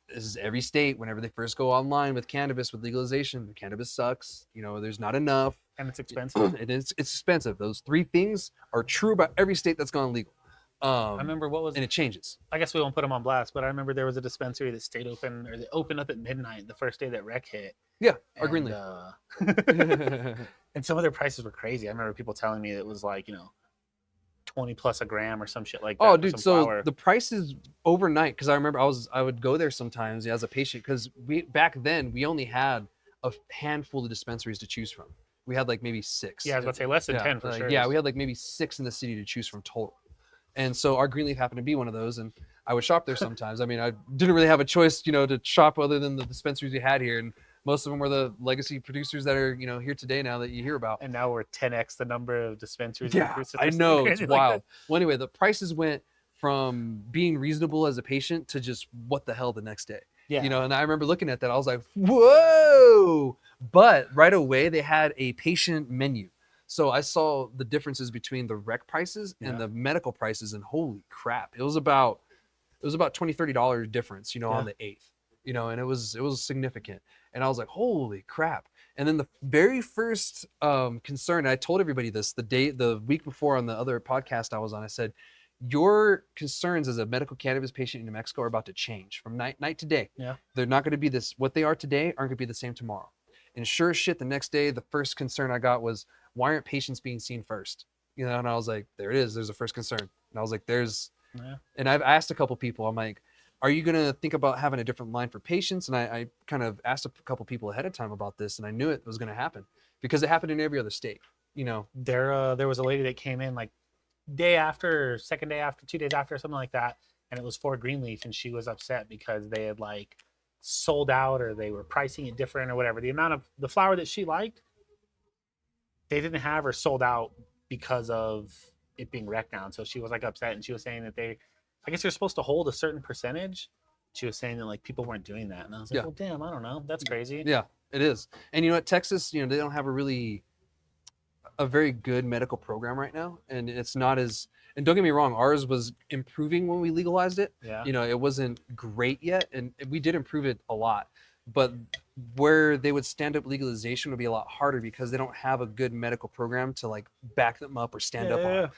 [SPEAKER 1] this is every state, whenever they first go online with cannabis, with legalization, the cannabis sucks. You know, there's not enough.
[SPEAKER 2] And it's expensive.
[SPEAKER 1] It's expensive. Those three things are true about every state that's gone legal.
[SPEAKER 2] I remember
[SPEAKER 1] and it changes.
[SPEAKER 2] I guess we won't put them on blast, but I remember there was a dispensary that stayed open, or they opened up at midnight the first day that rec hit.
[SPEAKER 1] Yeah, our
[SPEAKER 2] And,
[SPEAKER 1] Greenleaf.
[SPEAKER 2] And some of their prices were crazy. I remember people telling me it was like, you know, 20 plus a gram or some shit like that.
[SPEAKER 1] Oh,
[SPEAKER 2] for
[SPEAKER 1] dude!
[SPEAKER 2] some
[SPEAKER 1] So
[SPEAKER 2] flour.
[SPEAKER 1] the prices overnight, because I remember I would go there sometimes as a patient, because back then we only had a handful of dispensaries to choose from. We had like maybe 6.
[SPEAKER 2] Yeah, I was about to say less than 10 for sure.
[SPEAKER 1] Yeah, we had like maybe 6 in the city to choose from total. And so our Greenleaf happened to be one of those, and I would shop there sometimes. I mean, I didn't really have a choice, you know, to shop other than the dispensaries we had here, and most of them were the legacy producers that are, you know, here today now that you hear about.
[SPEAKER 2] And now we're 10x the number of dispensaries.
[SPEAKER 1] Yeah,
[SPEAKER 2] and
[SPEAKER 1] I know, it's
[SPEAKER 2] like
[SPEAKER 1] wild.
[SPEAKER 2] that.
[SPEAKER 1] Well, anyway, the prices went from being reasonable as a patient to just what the hell the next day.
[SPEAKER 2] Yeah.
[SPEAKER 1] You know, and I remember looking at that, I was like, whoa! But right away, they had a patient menu. So I saw the differences between the rec prices and the medical prices, and holy crap, it was about $20-$30 difference, you know, on the 8th, you know, and it was significant. And I was like, holy crap. And then the very first concern, I told everybody this the week before on the other podcast I was on, I said, your concerns as a medical cannabis patient in New Mexico are about to change from night to day.
[SPEAKER 2] Yeah.
[SPEAKER 1] They're not going to be what they are today aren't going to be the same tomorrow. And sure as shit, the next day, the first concern I got was, why aren't patients being seen first? You know, and I was like, there it is. There's a first concern. And I was like, and I've asked a couple people, I'm like, are you going to think about having a different line for patients? And I kind of asked a couple people ahead of time about this, and I knew it was going to happen because it happened in every other state, you know.
[SPEAKER 2] There was a lady that came in like day after, second day after, 2 days after, something like that, and it was for Greenleaf, and she was upset because they had like sold out or they were pricing it different or whatever. The amount of the flower that she liked, they didn't have or sold out because of it being wrecked down. So she was like upset, and she was saying that I guess you're supposed to hold a certain percentage. She was saying that like people weren't doing that, and I was like, well, damn, I don't know, that's crazy.
[SPEAKER 1] Yeah, it is. And you know what, Texas, they don't have a very good medical program right now, and it's not as, and don't get me wrong, ours was improving when we legalized it.
[SPEAKER 2] Yeah.
[SPEAKER 1] It wasn't great yet, and we did improve it a lot, but where they would stand up legalization would be a lot harder because they don't have a good medical program to like back them up or stand up on.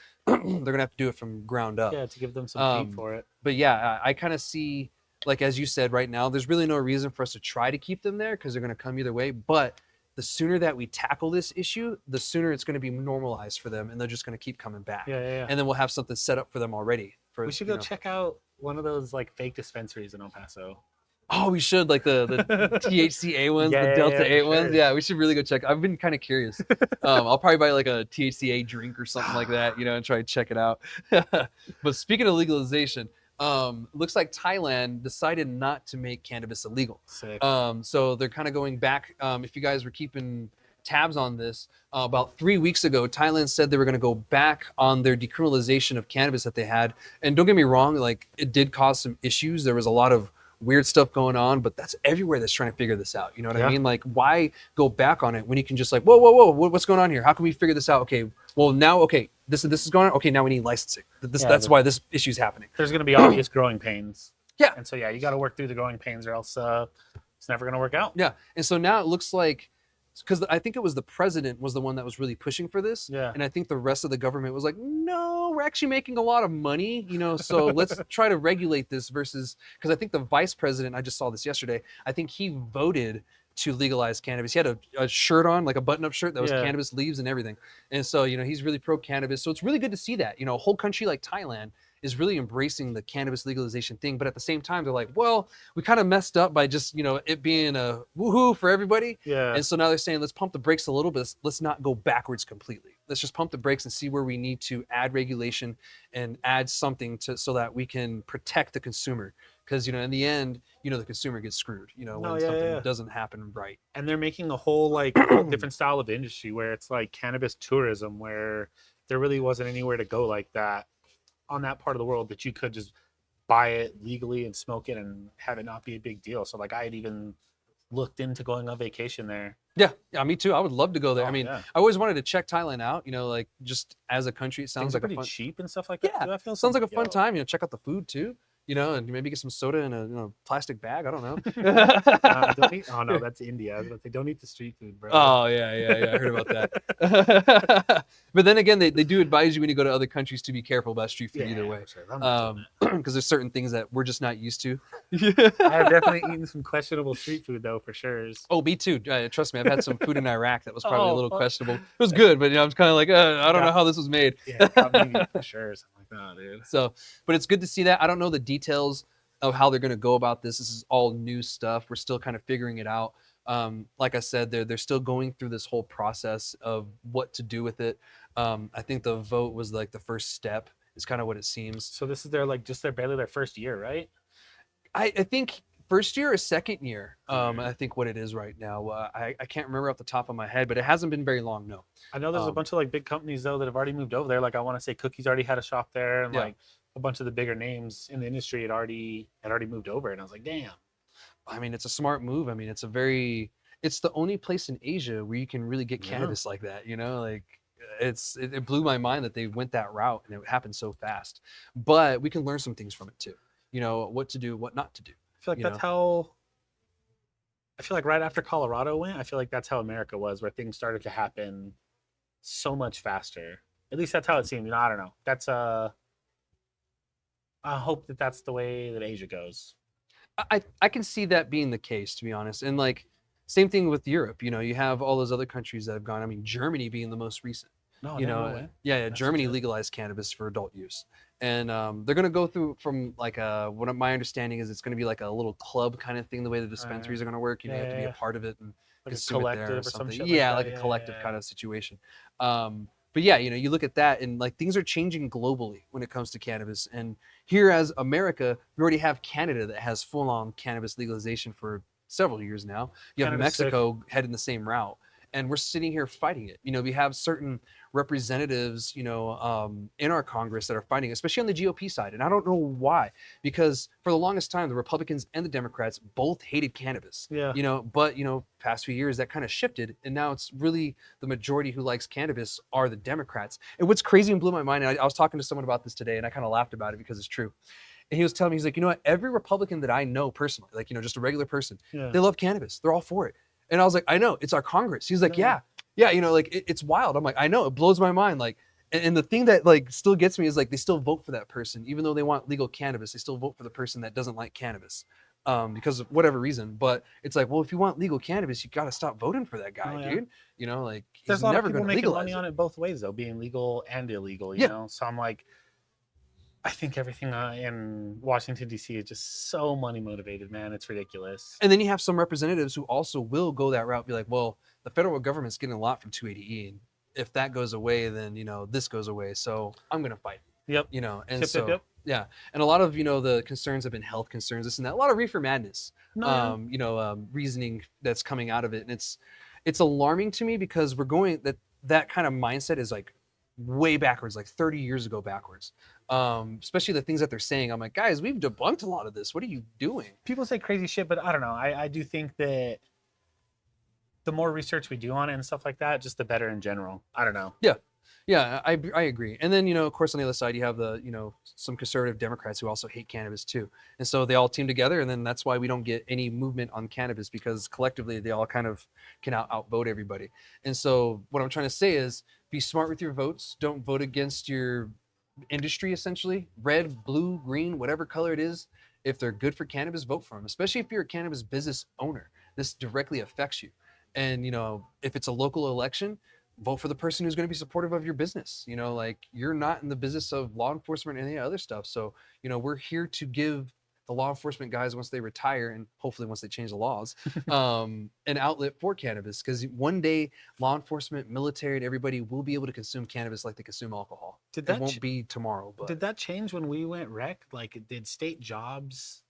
[SPEAKER 1] They're gonna have to do it from ground up.
[SPEAKER 2] Yeah, to give them some feet for it.
[SPEAKER 1] But yeah, I kind of see, like as you said, right now there's really no reason for us to try to keep them there because they're gonna come either way. But the sooner that we tackle this issue, the sooner it's going to be normalized for them, and they're just going to keep coming back.
[SPEAKER 2] Yeah.
[SPEAKER 1] And then we'll have something set up for them already.
[SPEAKER 2] We should go check out one of those like fake dispensaries in El Paso.
[SPEAKER 1] Oh, we should, like the THCA ones, the Delta 8 ones. Yeah, we should really go check. I've been kind of curious. I'll probably buy like a THCA drink or something like that, and try to check it out. But speaking of legalization, looks like Thailand decided not to make cannabis illegal.
[SPEAKER 2] Sick.
[SPEAKER 1] So they're kind of going back. If you guys were keeping tabs on this, about 3 weeks ago, Thailand said they were going to go back on their decriminalization of cannabis that they had. And don't get me wrong, like it did cause some issues. There was a lot of weird stuff going on, but that's everywhere that's trying to figure this out. You know what I mean? Like, why go back on it when you can just like, whoa, what's going on here? How can we figure this out? Okay, well now, this is going on. Okay, now we need licensing. That's why this issue is happening.
[SPEAKER 2] There's going to be obvious growing pains.
[SPEAKER 1] Yeah.
[SPEAKER 2] And so you got to work through the growing pains, or else it's never going to work out.
[SPEAKER 1] Yeah. And so now it looks like, because I think it was the president was the one that was really pushing for this.
[SPEAKER 2] Yeah.
[SPEAKER 1] And I think the rest of the government was like, no, we're actually making a lot of money, so let's try to regulate this versus, because I think the vice president, I just saw this yesterday, I think he voted to legalize cannabis. He had a shirt on, like a button-up shirt that was cannabis leaves and everything. And so, he's really pro-cannabis. So it's really good to see that, a whole country like Thailand is really embracing the cannabis legalization thing. But at the same time, they're like, well, we kind of messed up by just, it being a woohoo for everybody.
[SPEAKER 2] Yeah.
[SPEAKER 1] And so now they're saying, let's pump the brakes a little bit. Let's not go backwards completely. Let's just pump the brakes and see where we need to add regulation and add something so that we can protect the consumer. Because, in the end, the consumer gets screwed, when something doesn't happen right.
[SPEAKER 2] And they're making a whole different style of industry where it's like cannabis tourism, where there really wasn't anywhere to go like that on that part of the world that you could just buy it legally and smoke it and have it not be a big deal. So like I had even looked into going on vacation there.
[SPEAKER 1] Yeah, me too. I would love to go there. I
[SPEAKER 2] I
[SPEAKER 1] always wanted to check Thailand out, like just as a country. It sounds like
[SPEAKER 2] pretty
[SPEAKER 1] a fun,
[SPEAKER 2] cheap and stuff like that.
[SPEAKER 1] Yeah,
[SPEAKER 2] too.
[SPEAKER 1] Sounds like a fun time. Check out the food too. And maybe get some soda in a plastic bag. I don't know.
[SPEAKER 2] Don't eat, oh no, that's India. I was about to say, don't eat the street food, bro.
[SPEAKER 1] Oh yeah. I heard about that. But then again, they do advise you when you go to other countries to be careful about street food either way, because there's certain things that we're just not used to.
[SPEAKER 2] I have definitely eaten some questionable street food though, for sure.
[SPEAKER 1] Oh, me too. Trust me, I've had some food in Iraq that was probably a little questionable. It was good, but I was kind of like, I don't know how this was made.
[SPEAKER 2] Yeah, for sure, something like that, dude.
[SPEAKER 1] So, but it's good to see that. I don't know the details of how they're going to go about this. This is all new stuff. We're still kind of figuring it out. Like I said, they're still going through this whole process of what to do with it. I think the vote was like the first step. Is kind of what it seems.
[SPEAKER 2] So this is barely their first year, right?
[SPEAKER 1] I think first year or second year. I think what it is right now. I can't remember off the top of my head, but it hasn't been very long. No.
[SPEAKER 2] I know there's a bunch of big companies though that have already moved over there. Like I want to say Cookies already had a shop there, and like a bunch of the bigger names in the industry had already moved over, and I was like, damn.
[SPEAKER 1] It's a smart move. It's the only place in Asia where you can really get cannabis like that. It blew my mind that they went that route and it happened so fast. But we can learn some things from it too. What to do, what not to do.
[SPEAKER 2] I feel like that's how I feel like right after Colorado went, I feel like that's how America was, where things started to happen so much faster. At least that's how it seemed. I don't know. That's I hope that that's the way that Asia goes.
[SPEAKER 1] I can see that being the case, to be honest. And like same thing with Europe. You have all those other countries that have gone. I mean, Germany being the most recent.
[SPEAKER 2] No, no way.
[SPEAKER 1] Yeah,
[SPEAKER 2] That's
[SPEAKER 1] Germany
[SPEAKER 2] legit.
[SPEAKER 1] legalized cannabis for adult use, and they're gonna go through from like what my understanding is it's gonna be like a little club kind of thing. The way the dispensaries are gonna work, you have to be a
[SPEAKER 2] Yeah,
[SPEAKER 1] part of it and
[SPEAKER 2] like a
[SPEAKER 1] consume it there or
[SPEAKER 2] collective or some
[SPEAKER 1] something.
[SPEAKER 2] shit like
[SPEAKER 1] Yeah,
[SPEAKER 2] that.
[SPEAKER 1] like a
[SPEAKER 2] Yeah,
[SPEAKER 1] collective
[SPEAKER 2] yeah,
[SPEAKER 1] kind of situation. But yeah, you look at that and like things are changing globally when it comes to cannabis. And here, as America, we already have Canada that has full-on cannabis legalization for several years now. You have
[SPEAKER 2] Canada's sick.
[SPEAKER 1] Mexico heading the same route, and we're sitting here fighting it. We have certain representatives, in our Congress that are fighting, especially on the GOP side. And I don't know why, because for the longest time, the Republicans and the Democrats both hated cannabis.
[SPEAKER 2] Yeah.
[SPEAKER 1] But past few years that kind of shifted, and now it's really the majority who likes cannabis are the Democrats. And what's crazy and blew my mind, and I was talking to someone about this today, and I kind of laughed about it because it's true. And he was telling me, he's like, what? Every Republican that I know personally, like, just a regular person,
[SPEAKER 2] Yeah.
[SPEAKER 1] they love cannabis. They're all for it. And I was like, I know, it's our Congress. He's like, yeah, like it's wild. I'm like, I know, it blows my mind. Like, and the thing that like still gets me is like they still vote for that person, even though they want legal cannabis. They still vote for the person that doesn't like cannabis, because of whatever reason. But it's like, well, if you want legal cannabis, you got to stop voting for that guy, dude. Like he's
[SPEAKER 2] There's a lot of
[SPEAKER 1] never
[SPEAKER 2] people
[SPEAKER 1] going to
[SPEAKER 2] making
[SPEAKER 1] legalize
[SPEAKER 2] money on it both ways, though, being legal and illegal. You know, so I'm like, I think everything in Washington D.C. is just so money motivated, man. It's ridiculous.
[SPEAKER 1] And then you have some representatives who also will go that route, be like, well, the federal government's getting a lot from 280E, and if that goes away, then this goes away. So I'm gonna fight.
[SPEAKER 2] Yep.
[SPEAKER 1] And
[SPEAKER 2] Yep,
[SPEAKER 1] so
[SPEAKER 2] yep.
[SPEAKER 1] yeah, and a lot of the concerns have been health concerns, this and that. A lot of reefer madness, reasoning that's coming out of it, and it's alarming to me because we're going that kind of mindset is like way backwards, like 30 years ago backwards. Especially the things that they're saying. I'm like, guys, we've debunked a lot of this. What are you doing?
[SPEAKER 2] People say crazy shit, but I don't know. I do think that the more research we do on it and stuff like that, just the better in general. I don't know.
[SPEAKER 1] Yeah, I agree. And then of course on the other side you have the some conservative Democrats who also hate cannabis too, and so they all team together, and then that's why we don't get any movement on cannabis, because collectively they all kind of can outvote everybody. And so what I'm trying to say is, be smart with your votes. Don't vote against your industry, essentially. Red, blue, green, whatever color it is. If they're good for cannabis, vote for them, especially if you're a cannabis business owner. This directly affects you. And if it's a local election, vote for the person who's going to be supportive of your business. Like, you're not in the business of law enforcement and any other stuff. So we're here to give the law enforcement guys, once they retire, and hopefully once they change the laws, an outlet for cannabis, because one day law enforcement, military, and everybody will be able to consume cannabis like they consume alcohol. It won't be tomorrow. But
[SPEAKER 2] did that change when we went rec? Like, did state jobs,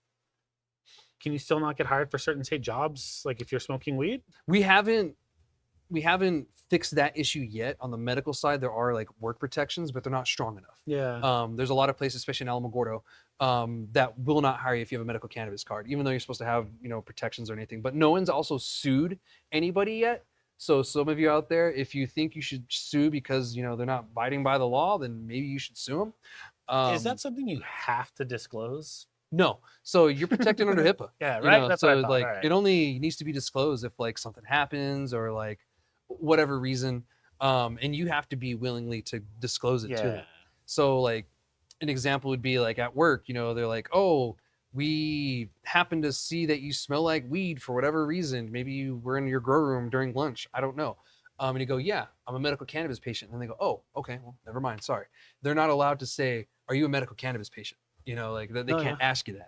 [SPEAKER 2] can you still not get hired for certain state jobs, like if you're smoking weed?
[SPEAKER 1] We haven't fixed that issue yet. On the medical side, there are like work protections, but they're not strong enough.
[SPEAKER 2] Yeah.
[SPEAKER 1] There's a lot of places, especially in Alamogordo, that will not hire you if you have a medical cannabis card, even though you're supposed to have protections or anything. But no one's also sued anybody yet. So some of you out there, if you think you should sue because they're not abiding by the law, then maybe you should sue them.
[SPEAKER 2] Is that something you have to disclose?
[SPEAKER 1] No. So you're protected under HIPAA.
[SPEAKER 2] Yeah, right. That's
[SPEAKER 1] so
[SPEAKER 2] what I thought.
[SPEAKER 1] like
[SPEAKER 2] Right.
[SPEAKER 1] It only needs to be disclosed if like something happens or like whatever reason, and you have to be willingly to disclose it to them. So like an example would be like at work, they're like, oh, we happen to see that you smell like weed for whatever reason. Maybe you were in your grow room during lunch. I don't know. And you go, yeah, I'm a medical cannabis patient. And they go, oh, okay, well, never mind. Sorry. They're not allowed to say, are you a medical cannabis patient? Like they can't ask you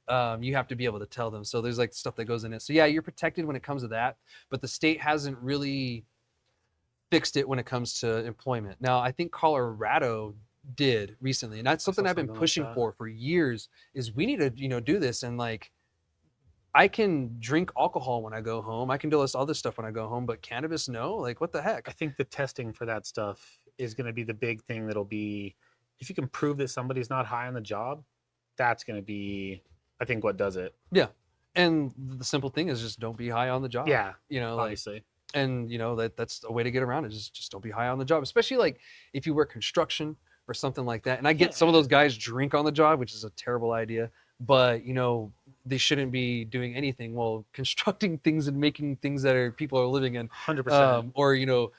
[SPEAKER 1] that. You have to be able to tell them. So there's like stuff that goes in it. So yeah, you're protected when it comes to that, but the state hasn't really fixed it when it comes to employment. Now, I think Colorado did recently, and that's something I've been pushing for years, is we need to, do this. And like, I can drink alcohol when I go home. I can do this other stuff when I go home, but cannabis, no. Like, what the heck?
[SPEAKER 2] I think the testing for that stuff is going to be the big thing. That'll be, if you can prove that somebody's not high on the job, that's going to be, I think, what does it.
[SPEAKER 1] Yeah. And the simple thing is just don't be high on the job.
[SPEAKER 2] Yeah.
[SPEAKER 1] Obviously. And that's a way to get around it. Just don't be high on the job, especially like if you work construction or something like that. And I get some of those guys drink on the job, which is a terrible idea. But they shouldn't be doing anything. Well, constructing things and making things that people are living in,
[SPEAKER 2] 100%.
[SPEAKER 1] or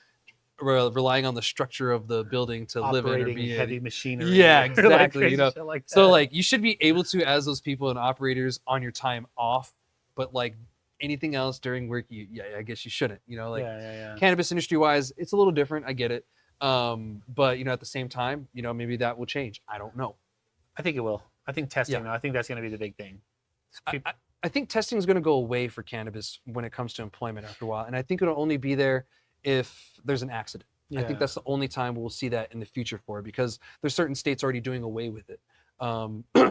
[SPEAKER 1] relying on the structure of the building to live in or
[SPEAKER 2] Operating
[SPEAKER 1] be
[SPEAKER 2] heavy
[SPEAKER 1] in.
[SPEAKER 2] machinery.
[SPEAKER 1] Yeah,
[SPEAKER 2] or, like,
[SPEAKER 1] exactly.
[SPEAKER 2] crazy shit like
[SPEAKER 1] So
[SPEAKER 2] that.
[SPEAKER 1] like you should be able to, as those people and operators, on your time off, but like anything else during work, I guess you shouldn't. Like
[SPEAKER 2] yeah.
[SPEAKER 1] cannabis industry wise, it's a little different. I get it. But at the same time, maybe that will change. I don't know.
[SPEAKER 2] I think it will. I think testing.
[SPEAKER 1] Yeah.
[SPEAKER 2] I think that's going to be the big thing.
[SPEAKER 1] I think testing is going to go away for cannabis when it comes to employment after a while, and I think it'll only be there if there's an accident. I think that's the only time we'll see that in the future for it, because there's certain states already doing away with it.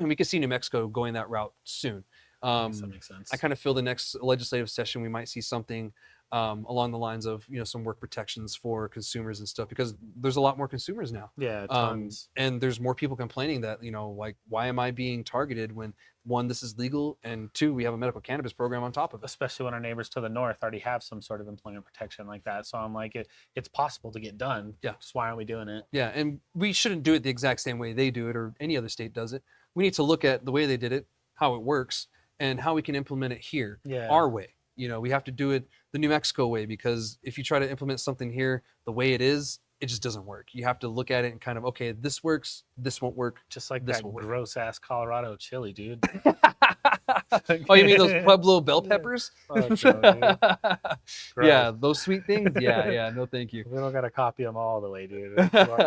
[SPEAKER 1] We could see New Mexico going that route soon.
[SPEAKER 2] That makes sense.
[SPEAKER 1] I kind of feel the next legislative session we might see something along the lines of some work protections for consumers and stuff, because there's a lot more consumers now.
[SPEAKER 2] Yeah, tons.
[SPEAKER 1] And there's more people complaining that like, why am I being targeted when, one, this is legal, and two, we have a medical cannabis program on top of it.
[SPEAKER 2] Especially when our neighbors to the north already have some sort of employment protection like that. So I'm like, it's possible to get done.
[SPEAKER 1] Yeah.
[SPEAKER 2] Just why aren't we doing it?
[SPEAKER 1] Yeah, and we shouldn't do it the exact same way they do it or any other state does it. We need to look at the way they did it, how it works, and how we can implement it here, our way. We have to do it the New Mexico way, because if you try to implement something here the way it is, it just doesn't work. You have to look at it and kind of, okay, this works, this won't work.
[SPEAKER 2] Just like
[SPEAKER 1] this
[SPEAKER 2] that gross ass Colorado chili, dude.
[SPEAKER 1] Oh, you mean those Pueblo bell peppers?
[SPEAKER 2] No,
[SPEAKER 1] yeah, those sweet things. Yeah. No, thank you.
[SPEAKER 2] We don't gotta copy them all the way, dude.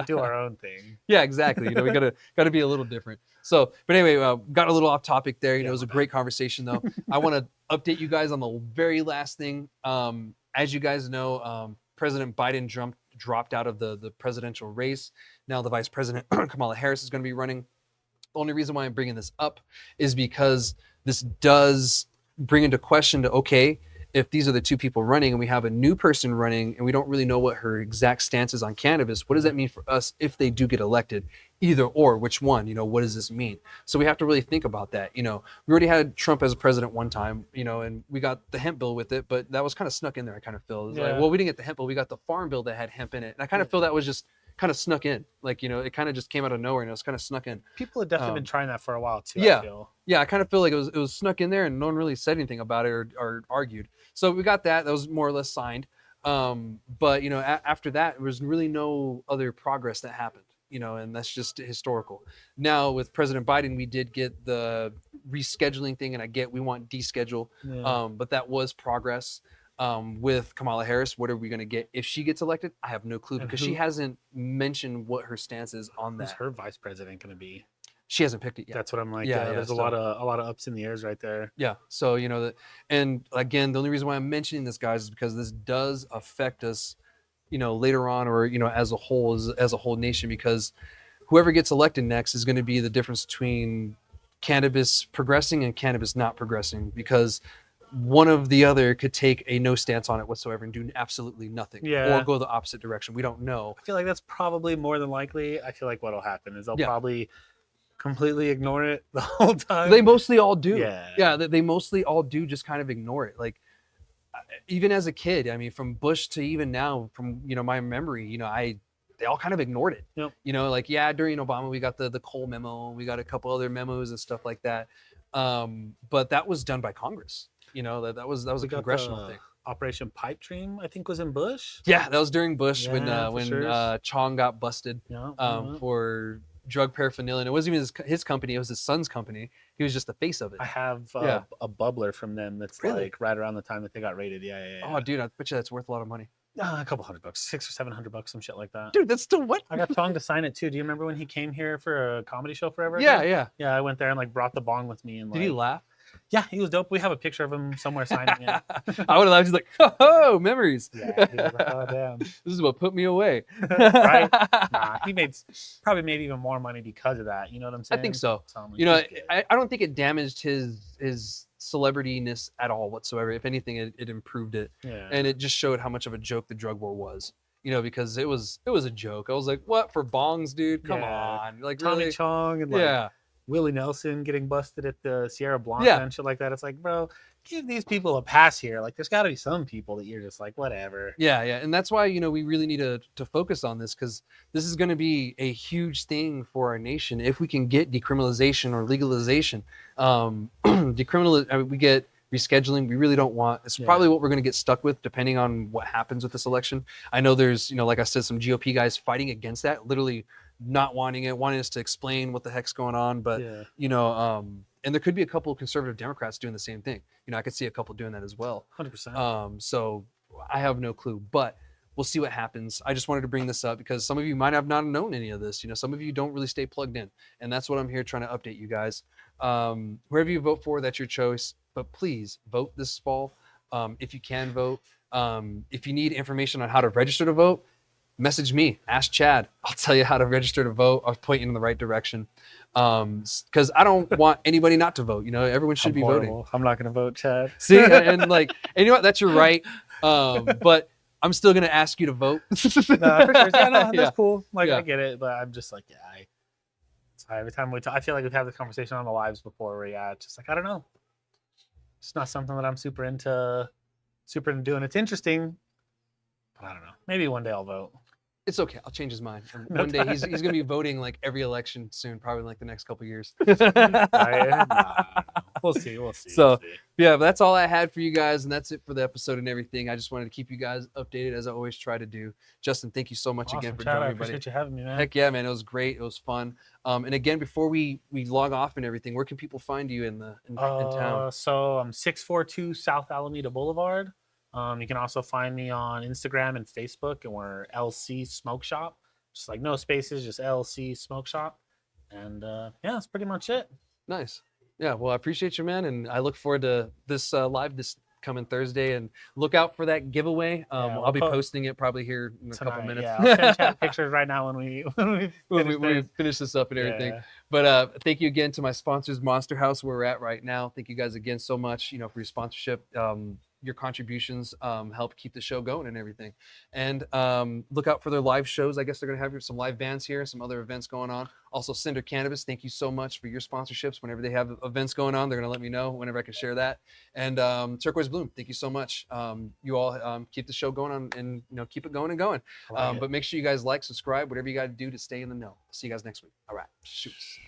[SPEAKER 2] Do our own thing.
[SPEAKER 1] Yeah, exactly. We gotta be a little different. So, but anyway, got a little off topic there. It was a great conversation, though. I want to update you guys on the very last thing. As you guys know, President Biden dropped out of the presidential race. Now the Vice President Kamala Harris is going to be running. The only reason why I'm bringing this up is because this does bring into question okay, if these are the two people running and we have a new person running and we don't really know what her exact stance is on cannabis, what does that mean for us if they do get elected? Either or, which one? What does this mean? So we have to really think about that. We already had Trump as a president one time, and we got the hemp bill with it, but that was kind of snuck in there. I kind of feel like, well, we didn't get the hemp bill, we got the farm bill that had hemp in it, and I kind of feel that was just kind of snuck in, like it kind of just came out of nowhere and it was kind of snuck in.
[SPEAKER 2] People have definitely been trying that for a while too.
[SPEAKER 1] Yeah,
[SPEAKER 2] I feel.
[SPEAKER 1] Yeah, I kind of feel like it was snuck in there and no one really said anything about it or argued. So we got that was more or less signed. But after that, there was really no other progress that happened. And that's just historical. Now with President Biden, we did get the rescheduling thing, and we want deschedule, but that was progress. With Kamala Harris, what are we going to get if she gets elected? I have no clue, because she hasn't mentioned what her stance is on that.
[SPEAKER 2] Who's her vice president going to be?
[SPEAKER 1] She hasn't picked it yet.
[SPEAKER 2] That's what I'm like. Yeah, there's a lot of ups in the airs right there.
[SPEAKER 1] Yeah. So and again, the only reason why I'm mentioning this, guys, is because this does affect us, later on, or as a whole nation, because whoever gets elected next is going to be the difference between cannabis progressing and cannabis not progressing, because one of the other could take a no stance on it whatsoever and do absolutely nothing, or go the opposite direction. We don't know.
[SPEAKER 2] I feel like that's probably more than likely. I feel like what'll happen is they'll probably completely ignore it the whole time.
[SPEAKER 1] They mostly all do.
[SPEAKER 2] Yeah,
[SPEAKER 1] they mostly all do just kind of ignore it. Like, even as a kid, I mean, from Bush to even now, from my memory, they all kind of ignored it.
[SPEAKER 2] Yep.
[SPEAKER 1] Like, during Obama we got the Cole memo, we got a couple other memos and stuff like that. But that was done by Congress. That was a congressional thing.
[SPEAKER 2] Operation Pipe Dream, I think, was in Bush.
[SPEAKER 1] Yeah, that was during Bush, when
[SPEAKER 2] sure.
[SPEAKER 1] Chong got busted for drug paraphernalia. And it wasn't even his company; it was his son's company. He was just the face of it.
[SPEAKER 2] I have a bubbler from them that's like right around the time that they got raided. Yeah.
[SPEAKER 1] Oh, dude, I bet you that's worth a lot of money.
[SPEAKER 2] A couple $100, $600 or $700, some shit like that.
[SPEAKER 1] Dude, that's still what?
[SPEAKER 2] I got Chong to sign it too. Do you remember when he came here for a comedy show forever?
[SPEAKER 1] Yeah.
[SPEAKER 2] I went there and brought the bong with me. And
[SPEAKER 1] did he laugh?
[SPEAKER 2] Yeah, he was dope. We have a picture of him somewhere signing it.
[SPEAKER 1] I would have laughed. He's like, oh, memories.
[SPEAKER 2] Yeah, he was like, oh, damn.
[SPEAKER 1] This is what put me away.
[SPEAKER 2] Right? Nah, he probably made even more money because of that. You know what I'm saying?
[SPEAKER 1] I think so. I don't think it damaged his celebrityness at all whatsoever. If anything, it improved it.
[SPEAKER 2] Yeah.
[SPEAKER 1] And it just showed how much of a joke the drug war was. Because it was a joke. I was like, what, for bongs, dude? Come on. Like,
[SPEAKER 2] Tommy
[SPEAKER 1] really?
[SPEAKER 2] Chong and Willie Nelson getting busted at the Sierra Blanca and shit like that. It's like, bro, give these people a pass here. Like, there's got to be some people that you're just like, whatever.
[SPEAKER 1] Yeah, yeah, and that's why we really need to focus on this, because this is going to be a huge thing for our nation if we can get decriminalization or legalization. I mean, we get rescheduling. We really don't want. It's probably what we're going to get stuck with, depending on what happens with this election. I know there's like I said, some GOP guys fighting against that, literally not wanting it, wanting us to explain what the heck's going on, but and there could be a couple of conservative Democrats doing the same thing. I could see a couple doing that as well.
[SPEAKER 2] 100%.
[SPEAKER 1] So I have no clue, but we'll see what happens. I just wanted to bring this up because some of you might have not known any of this. Some of you don't really stay plugged in, and that's what I'm here trying to update you guys. Whoever you vote for, that's your choice, but please vote this fall. If you can vote. If you need information on how to register to vote, message me, ask Chad. I'll tell you how to register to vote. I'll point you in the right direction. Because I don't want anybody not to vote. Everyone should be voting.
[SPEAKER 2] I'm not going to vote, Chad.
[SPEAKER 1] See, and you know what? That's your right. But I'm still going to ask you to vote.
[SPEAKER 2] No, for sure. Yeah, no, that's
[SPEAKER 1] Yeah.
[SPEAKER 2] cool. Like,
[SPEAKER 1] Yeah.
[SPEAKER 2] I get it, but I'm just like, every time we talk, I feel like we've had this conversation on the lives before where, it's just like, I don't know. It's not something that I'm super into doing. It's interesting, but I don't know. Maybe one day I'll vote.
[SPEAKER 1] It's okay. I'll change his mind. And
[SPEAKER 2] No
[SPEAKER 1] one day he's going to be voting like every election soon, probably like the next couple of years.
[SPEAKER 2] We'll see. We'll see.
[SPEAKER 1] So, yeah, but that's all I had for you guys, and that's it for the episode and everything. I just wanted to keep you guys updated as I always try to do. Justin, thank you so much again for
[SPEAKER 2] Chad,
[SPEAKER 1] joining
[SPEAKER 2] I
[SPEAKER 1] me, buddy.
[SPEAKER 2] appreciate you having me, man.
[SPEAKER 1] Heck yeah, man. It was great. It was fun. And again, before we log off and everything, where can people find you in town?
[SPEAKER 2] So I'm 642 South Alameda Boulevard. You can also find me on Instagram and Facebook, and we're LC Smoke Shop. Just like no spaces, just LC Smoke Shop. And that's pretty much it.
[SPEAKER 1] Nice. Yeah, well, I appreciate you, man, and I look forward to this live this coming Thursday, and look out for that giveaway. I'll be posting it probably here in a couple minutes.
[SPEAKER 2] Yeah, I'll send chat pictures right now when we
[SPEAKER 1] finish this up and everything.
[SPEAKER 2] Yeah.
[SPEAKER 1] But thank you again to my sponsors, Monster House, where we're at right now. Thank you guys again so much, for your sponsorship. Your contributions help keep the show going and everything. And look out for their live shows. I guess they're going to have some live bands here, some other events going on. Also, Cinder Cannabis, thank you so much for your sponsorships. Whenever they have events going on, they're going to let me know whenever I can share that. And Turquoise Bloom, thank you so much. You all keep the show going on, and keep it going and going. But make sure you guys like, subscribe, whatever you got to do to stay in the know. See you guys next week. All right, shoots.